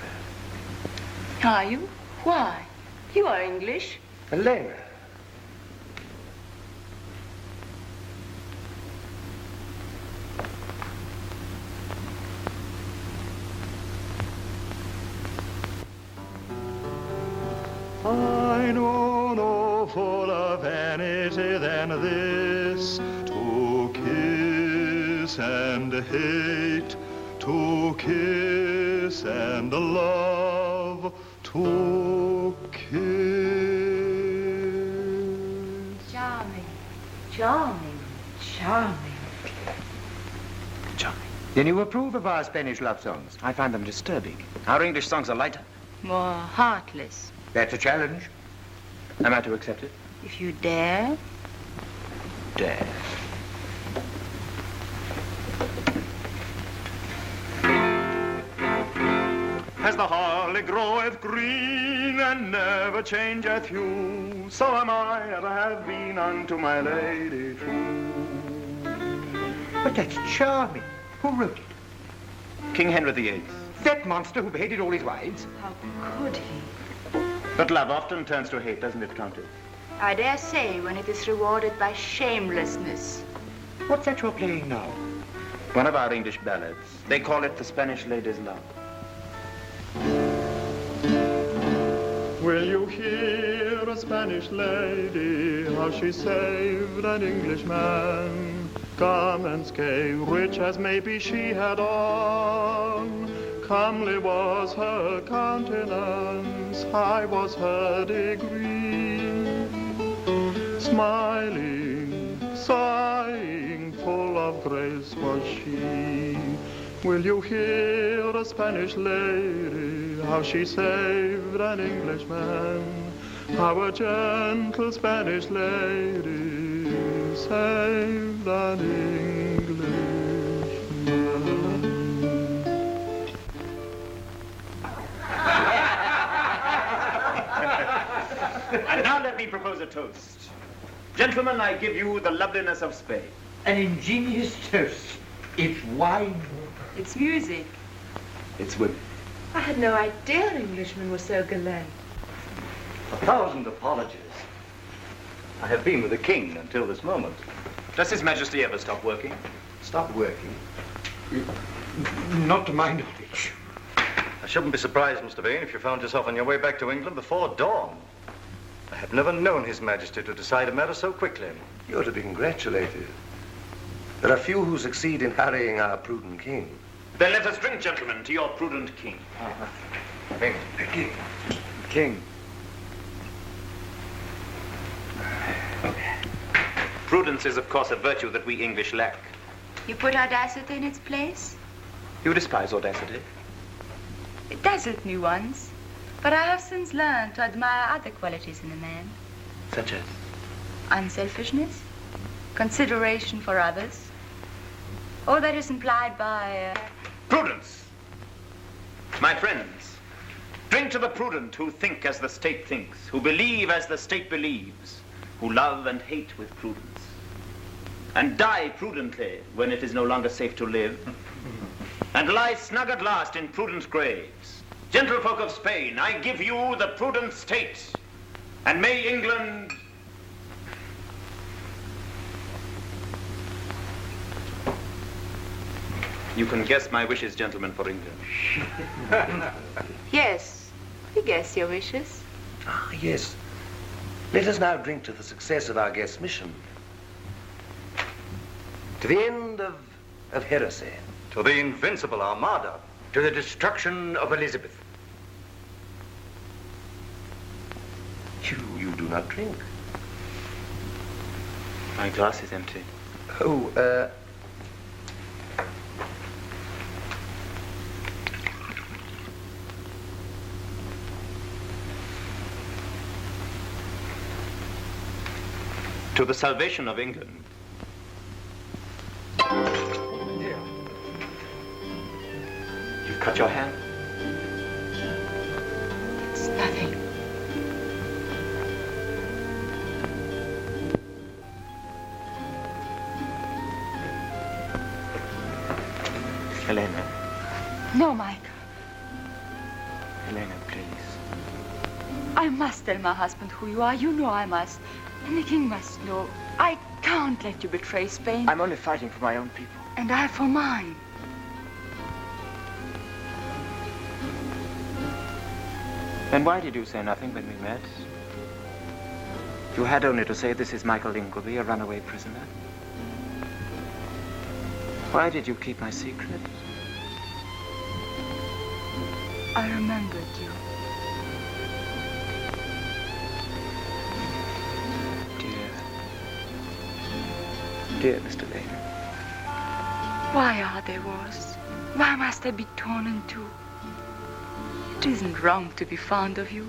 that. Are you? Why? You are English. Elena. I know no fuller vanity than this, to kiss and hate, to kiss and love, to kiss. Charming, charming, charming. Charming. Then you approve of our Spanish love songs? I find them disturbing. Our English songs are lighter. More heartless. That's a challenge. Am I to accept it? If you dare. Dare. As the holly groweth green and never changeth hue, so am I ever have been unto my lady true. But that's charming. Who wrote it? King Henry VIII. That monster who beheaded all his wives? How could he? But love often turns to hate, doesn't it, Countess? I dare say when it is rewarded by shamelessness. What's that you're playing now? One of our English ballads. They call it The Spanish Lady's Love. Will you hear a Spanish lady, how she saved an Englishman? Garments gay, rich as maybe she had on. Comely was her countenance, high was her degree. Smiling, sighing, full of grace was she. Will you hear a Spanish lady, how she saved an Englishman? How a gentle Spanish lady saved an Englishman. And now let me propose a toast. Gentlemen, I give you the loveliness of Spain. An ingenious toast. It's wine. It's music. It's women. I had no idea Englishmen were so gallant. 1,000 apologies. I have been with the king until this moment. Does His Majesty ever stop working? Stop working? Not to my knowledge. I shouldn't be surprised, Mr. Vane, if you found yourself on your way back to England before dawn. I have never known His Majesty to decide a matter so quickly. You're to be congratulated. There are few who succeed in harrying our prudent king. Then let us drink, gentlemen, to your prudent king. King. The king. King. Prudence is, of course, a virtue that we English lack. You put audacity in its place? You despise audacity. It dazzled me once, but I have since learned to admire other qualities in a man. Such as? Unselfishness, consideration for others, all that is implied by... Prudence! My friends, Drink to the prudent who think as the state thinks, who believe as the state believes, who love and hate with prudence, and die prudently when it is no longer safe to live, and lie snug at last in prudent graves. Gentlefolk of Spain, I give you the prudent state, and may England... You can guess my wishes, gentlemen, for England. Yes, we guess your wishes. Ah, yes. Let us now drink to the success of our guest's mission. To the end of heresy. To the invincible Armada. To the destruction of Elizabeth. You do not drink. My glass is empty. Oh, To the salvation of England. You've cut your hand? It's nothing. Helena. No, Michael. Helena, please. I must tell my husband who you are. You know I must. And the king must know. I can't let you betray Spain. I'm only fighting for my own people. And I for mine. Then why did you say nothing when we met? You had only to say, this is Michael Ingleby, a runaway prisoner. Why did you keep my secret? I remembered you. Dear Mr. Lane. Why are there wars? Why must I be torn in two? It isn't wrong to be fond of you.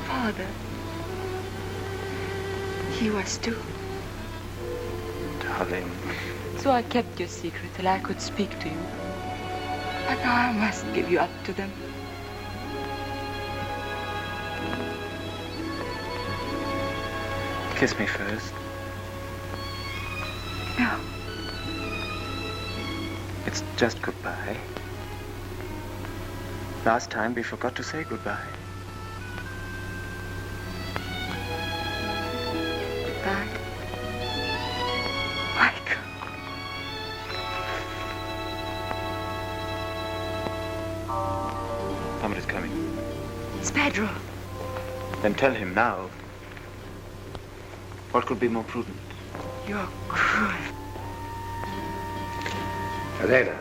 Father, he was too. Darling. So I kept your secret till I could speak to you. But now I must give you up to them. Kiss me first. No. It's just goodbye. Last time we forgot to say goodbye. Goodbye. Michael. Somebody's coming. It's Pedro. Then tell him now. What could be more prudent? You're cruel. Helena.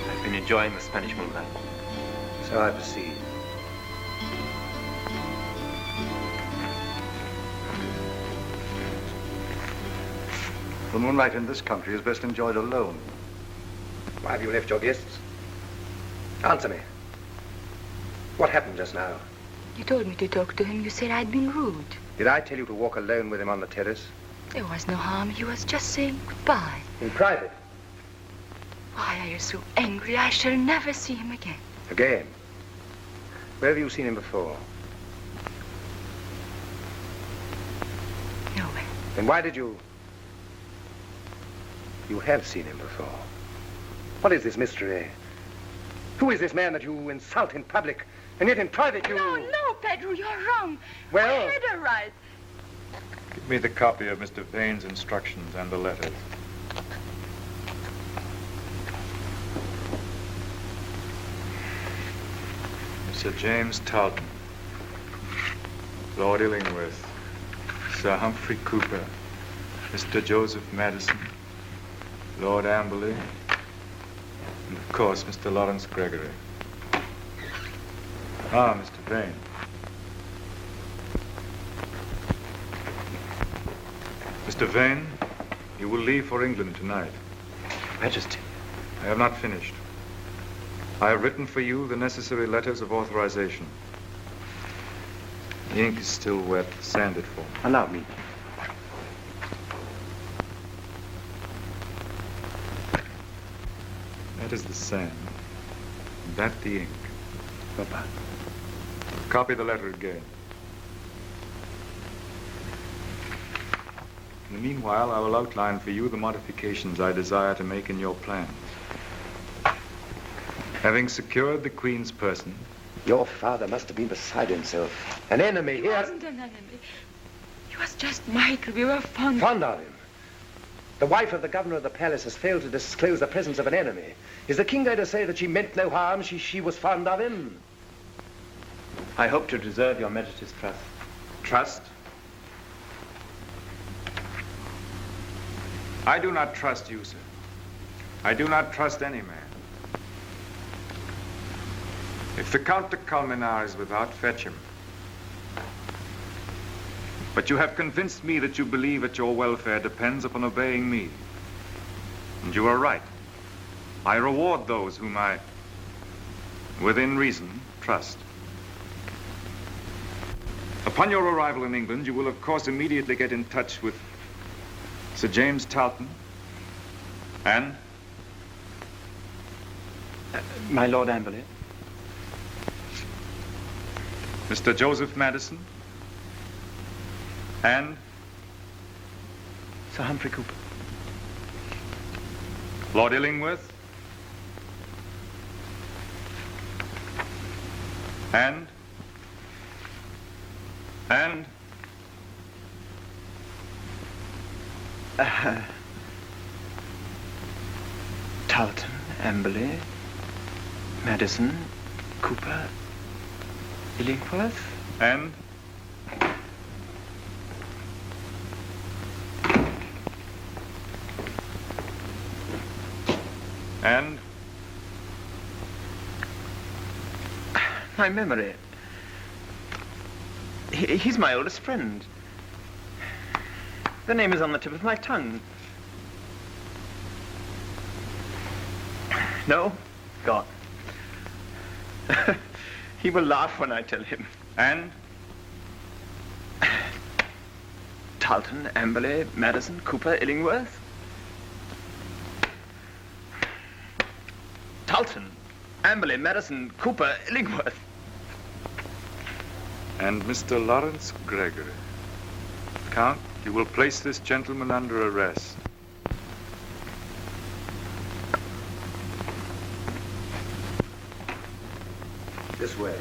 I've been enjoying the Spanish moonlight. So I perceive. The moonlight in this country is best enjoyed alone. Why have you left your guests? Answer me. What happened just now? You told me to talk to him. You said I'd been rude. Did I tell you to walk alone with him on the terrace? There was no harm. He was just saying goodbye. In private? Why are you so angry? I shall never see him again. Again? Where have you seen him before? Nowhere. Then why did you... You have seen him before. What is this mystery? Who is this man that you insult in public, and yet in private you... No, Pedro, you're wrong. Well... I had a right. Give me the copy of Mr. Vane's instructions and the letters. Sir James Talton, Lord Illingworth, Sir Humphrey Cooper, Mr. Joseph Madison, Lord Amberley, and of course, Mr. Laurence Gregory. Ah, Mr. Vane. Mr. Vane, you will leave for England tonight. Majesty. I have not finished. I have written for you the necessary letters of authorization. The ink is still wet. Sand it for me. Allow me. That is the sand. That the ink. Papa. Copy the letter again. In the meanwhile, I will outline for you the modifications I desire to make in your plans. Having secured the Queen's person... Your father must have been beside himself. An enemy He here. wasn't an enemy. He was just Michael. We were fond. Fond of him. The wife of the governor of the palace has failed to disclose the presence of an enemy. Is the king going to say that she meant no harm? She was fond of him? I hope to deserve your Majesty's trust. Trust? I do not trust you, sir. I do not trust any man. If the Count de Colmenar is without, fetch him. But you have convinced me that you believe that your welfare depends upon obeying me. And you are right. I reward those whom I, within reason, trust. Upon your arrival in England, you will, of course, immediately get in touch with Sir James Talton and... My Lord Amberley. Mr. Joseph Madison and... Sir Humphrey Cooper. Lord Illingworth and... Talton, Amberley, Madison, Cooper, Illingworth. And... My memory. He's my oldest friend. The name is on the tip of my tongue. No? Gone. He will laugh when I tell him. And? Talton, Amberley, Madison, Cooper, Illingworth. Talton, Amberley, Madison, Cooper, Illingworth. And Mr. Laurence Gregory. Count, you will place this gentleman under arrest. This way.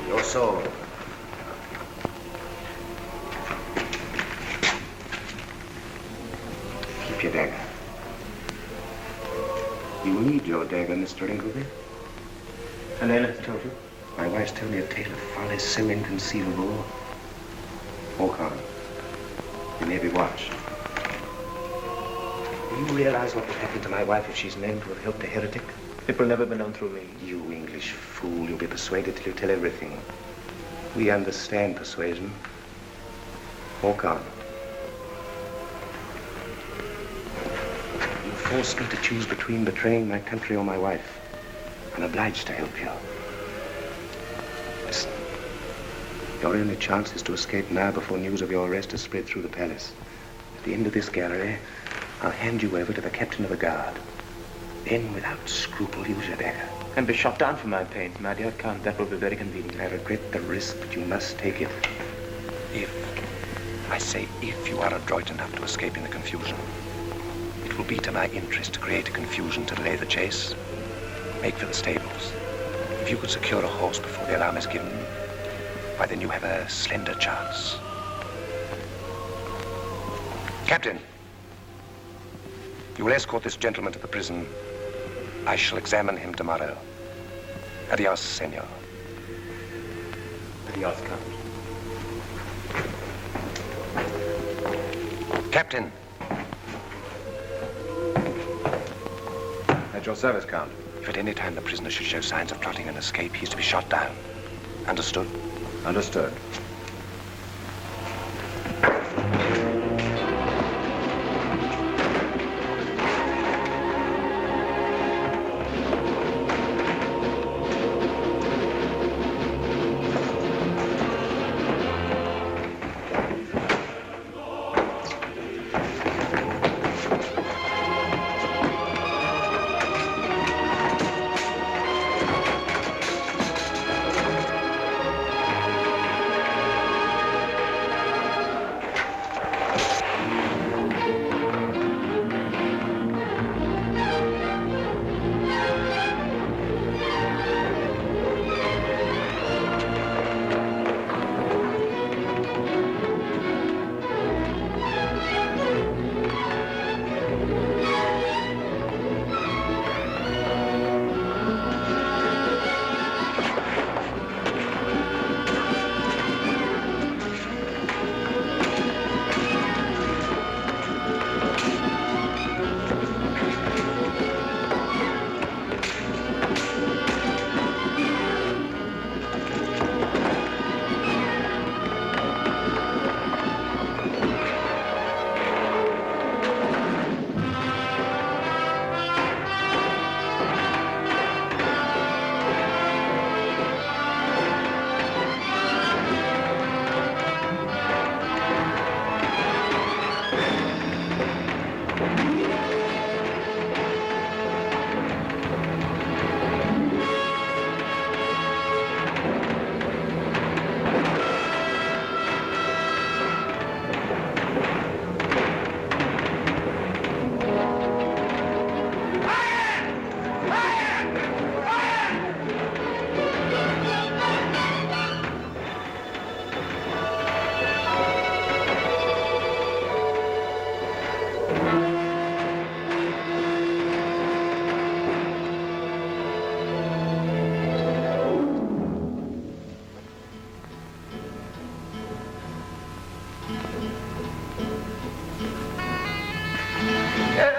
Your soul. Keep your dagger. You need your dagger, Mr. Ingleby. Helena has told you? My wife's told me a tale of folly so inconceivable. Walk on. You may be watched. Do you realize what would happen to my wife if she's known to have helped a heretic? It will never be known through me. You English fool, you'll be persuaded till you tell everything. We understand persuasion. Walk on. You forced me to choose between betraying my country or my wife. I'm obliged to help you. Listen. Your only chance is to escape now before news of your arrest has spread through the palace. At the end of this gallery, I'll hand you over to the captain of the guard. Then, without scruple, use your dagger. And be shot down for my pains, my dear Count. That will be very convenient. I regret the risk, but you must take it. If, I say if, you are adroit enough to escape in the confusion. It will be to my interest to create a confusion to delay the chase. Make for the stables. If you could secure a horse before the alarm is given, why, then you have a slender chance. Captain, you will escort this gentleman to the prison. I shall examine him tomorrow. Adios, senor. Adios, Count. Captain. At your service, Count. If at any time the prisoner should show signs of plotting an escape, he is to be shot down. Understood? Understood.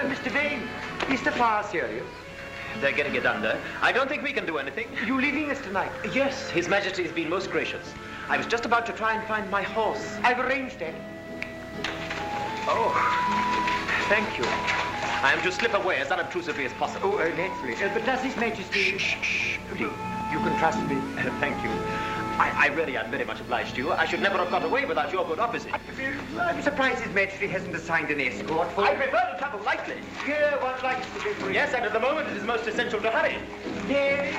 Mr. Dane, is the fire serious? They're getting it under. I don't think we can do anything. You leaving us tonight? Yes, His Majesty has been most gracious. I was just about to try and find my horse. I've arranged it. Oh, thank you. I am to slip away as unobtrusively as possible. Oh, naturally. But does His Majesty... Shh. You can trust me. Thank you. I really am very much obliged to you. I should never have got away without your good offices. I'm surprised His Majesty hasn't assigned an escort for... I prefer to travel lightly. Yeah, one likes to be free. Yes, and at the moment it is most essential to hurry. Yes,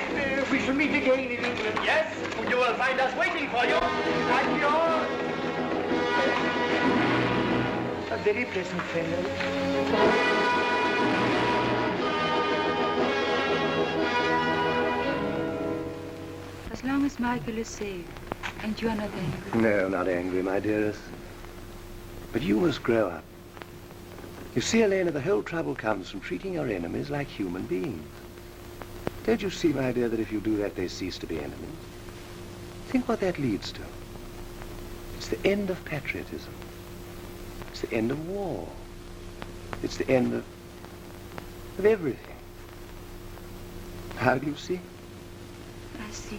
we shall meet again in England. Yes, you will find us waiting for you. Thank you. A very pleasant fellow. As long as Michael is safe, and you're not angry. No, not angry, my dearest. But you must grow up. You see, Elena, the whole trouble comes from treating your enemies like human beings. Don't you see, my dear, that if you do that, they cease to be enemies? Think what that leads to. It's the end of patriotism. It's the end of war. It's the end of everything. How do you see? I see.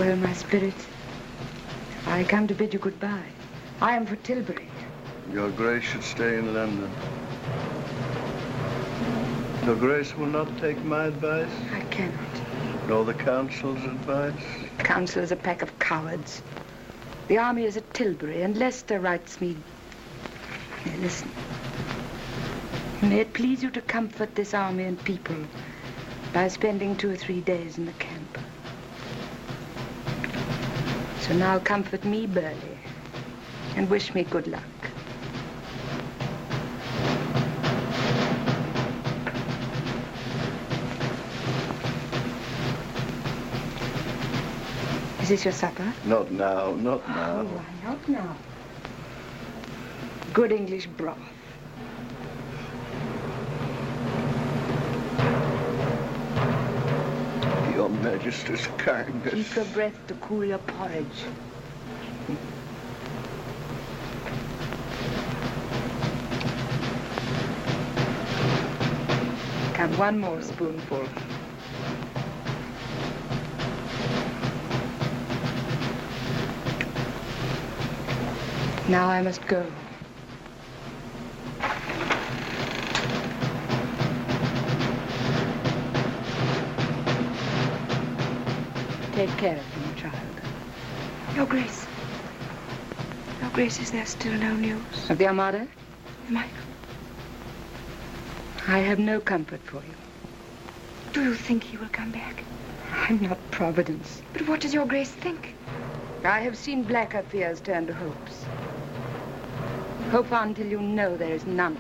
Well, my spirit, I come to bid you goodbye. I am for Tilbury. Your Grace should stay in London. Your Grace will not take my advice? I cannot. Nor the Council's advice? The Council is a pack of cowards. The army is at Tilbury, and Leicester writes me... Now, listen. May it please you to comfort this army and people by spending 2 or 3 days in the camp. So now comfort me, Burley, and wish me good luck. Is this your supper? Not now, not now. Oh, why not now? Good English broth. Your Majesty's kindness. Keep your breath to cool your porridge. Come, one more spoonful. Now I must go. Take care of him, child. Your Grace. Your Grace, is there still no news? Of the Armada? Michael. I have no comfort for you. Do you think he will come back? I'm not Providence. But what does your Grace think? I have seen blacker fears turn to hopes. Hope on till you know there is none.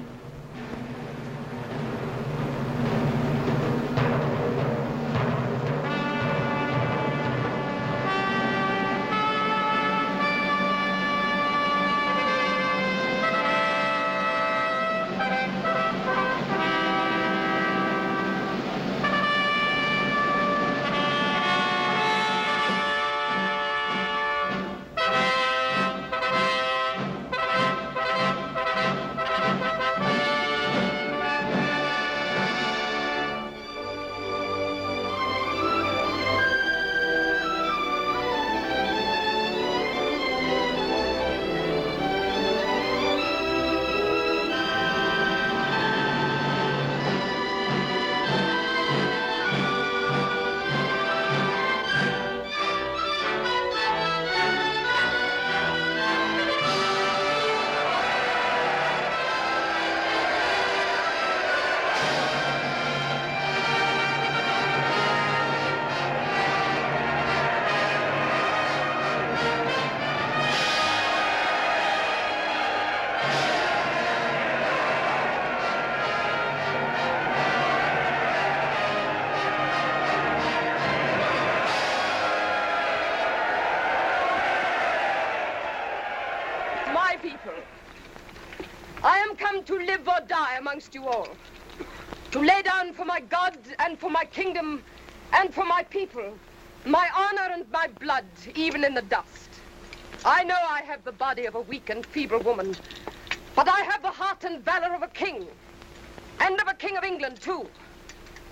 To live or die amongst you all. To lay down for my God and for my kingdom and for my people, my honor and my blood, even in the dust. I know I have the body of a weak and feeble woman, but I have the heart and valor of a king, and of a king of England, too.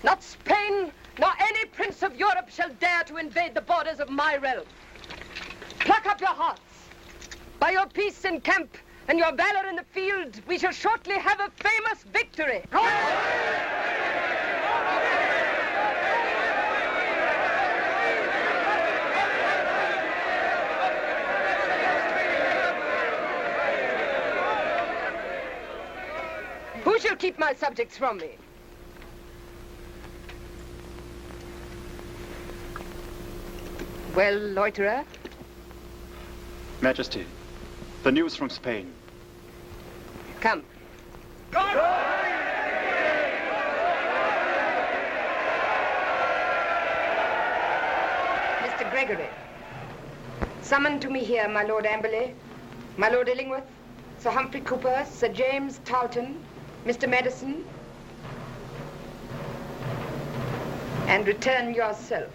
Not Spain, nor any prince of Europe shall dare to invade the borders of my realm. Pluck up your hearts. By your peace in camp and your valor in the field, we shall shortly have a famous victory. Who shall keep my subjects from me? Well, loiterer? Majesty, the news from Spain. Come. Mr. Gregory, summon to me here my Lord Amberley, my Lord Illingworth, Sir Humphrey Cooper, Sir James Tarleton, Mr. Madison, and return yourself.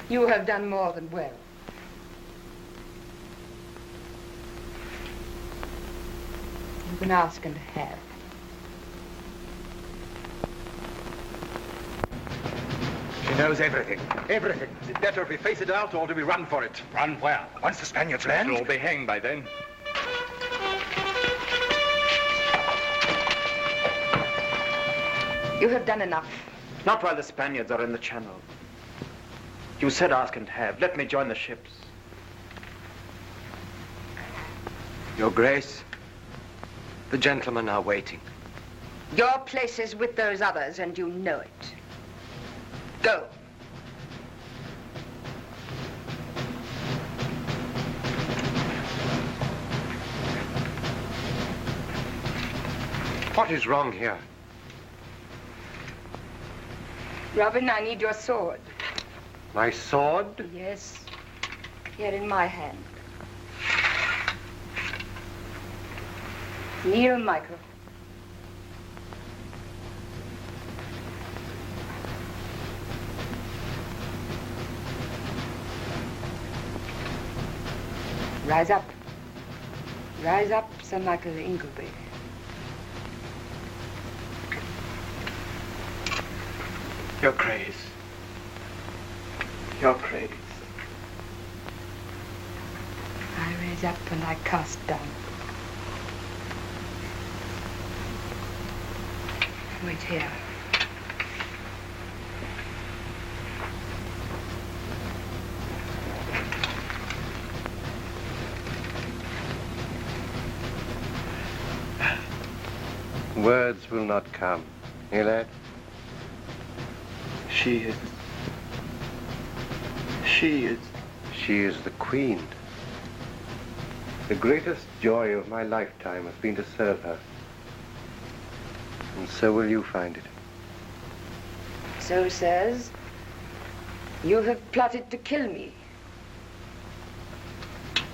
You have done more than well. can ask and have. She knows everything. Everything. Is it better if we face it out or do we run for it? Run where? Once the Spaniards land? We'll all be hanged by then. You have done enough. Not while the Spaniards are in the channel. You said ask and have. Let me join the ships. Your Grace, the gentlemen are waiting. Your place is with those others, and you know it. Go. What is wrong here? Robin, I need your sword. My sword? Yes. Here in my hand. Kneel, Michael. Rise up. Rise up, Sir Michael Ingleby. Your Grace. Your Grace. I raise up and I cast down. Wait here. Words will not come. Hear that? She is the Queen. The greatest joy of my lifetime has been to serve her. And so will you find it. So, sirs, you have plotted to kill me.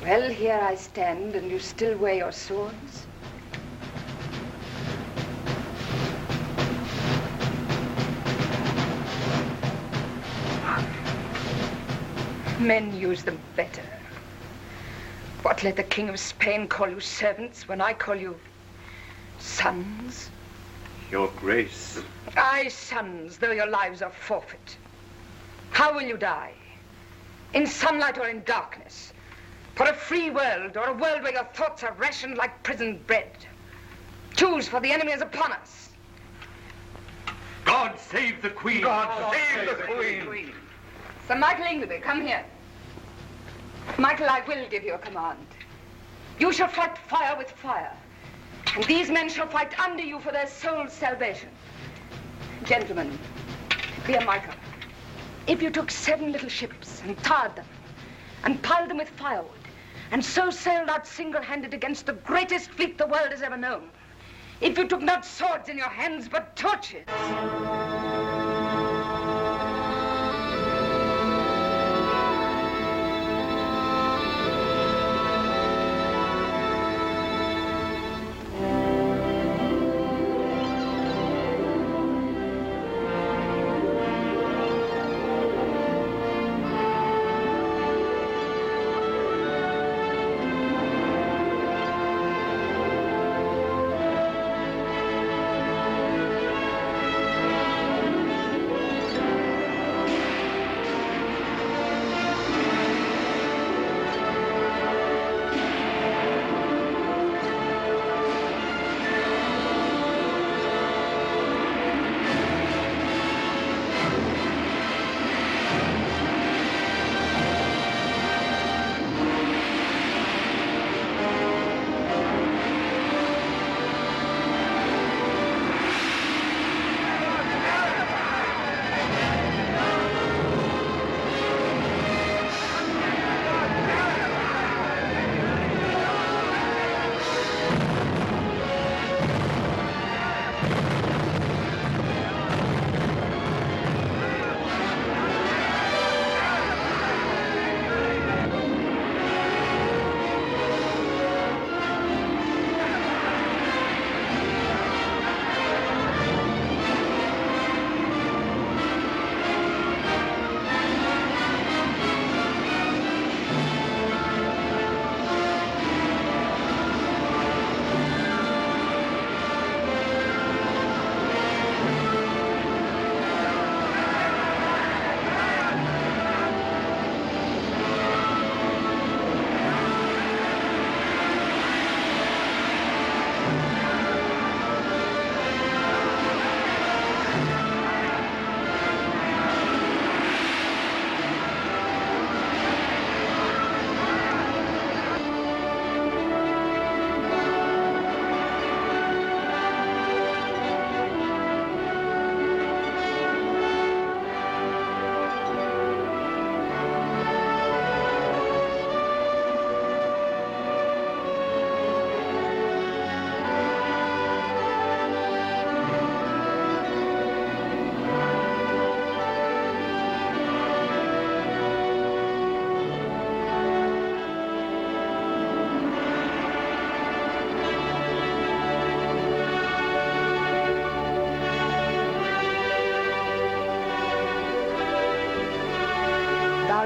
Well, here I stand, and you still wear your swords. Men use them better. What, let the King of Spain call you servants when I call you sons? Your Grace. Aye, sons, though your lives are forfeit. How will you die? In sunlight or in darkness? For a free world or a world where your thoughts are rationed like prison bread? Choose, for the enemy is upon us. God save the Queen! God save the Queen! Sir Michael Ingleby, come here. Michael, I will give you a command. You shall fight fire with fire. And these men shall fight under you for their soul's salvation. Gentlemen, dear Michael, if you took 7 little ships and tarred them and piled them with firewood and so sailed out single-handed against the greatest fleet the world has ever known, if you took not swords in your hands but torches...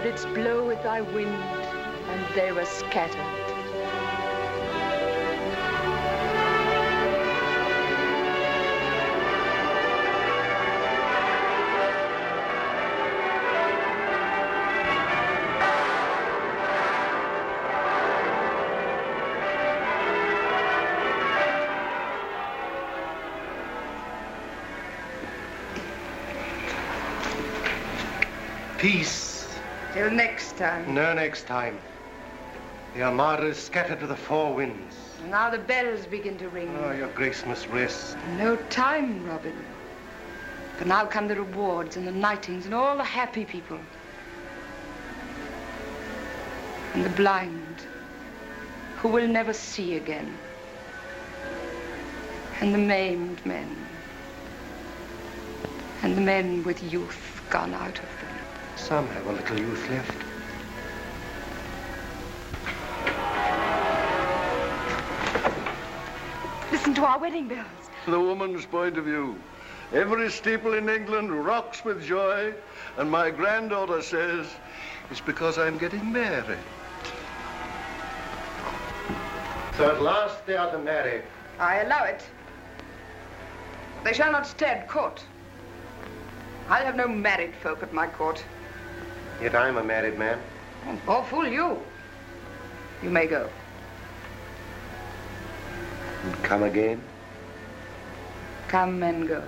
Thou didst blow with thy wind, and they were scattered. Peace. Till next time. No next time. The Armada is scattered to the four winds. Now the bells begin to ring. Oh, your grace must rest. No time, Robin. For now come the rewards and the knightings and all the happy people. And the blind, who will never see again. And the maimed men. And the men with youth gone out of them. Some have a little youth left. Listen to our wedding bells. The woman's point of view. Every steeple in England rocks with joy, and my granddaughter says it's because I'm getting married. So at last they are to marry. I allow it. They shall not stand court. I'll have no married folk at my court. Yet I'm a married man. Oh, fool you. You may go. And come again? Come and go.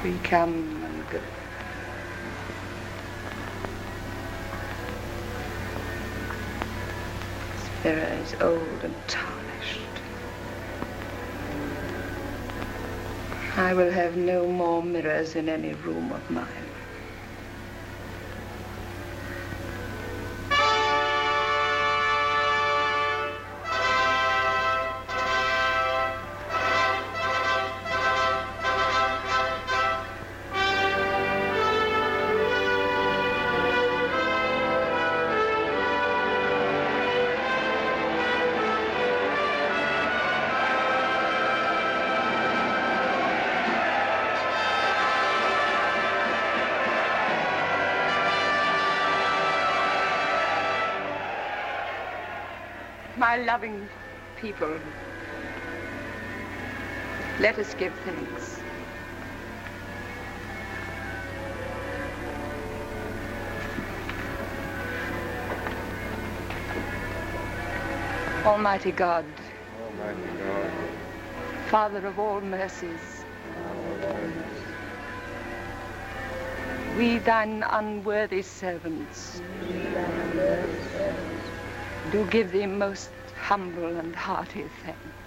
We come and go. This mirror is old and tarnished. I will have no more mirrors in any room of mine. My loving people, let us give thanks. Almighty God, Father of all mercies, we thine unworthy servants do give thee most humble and hearty thanks.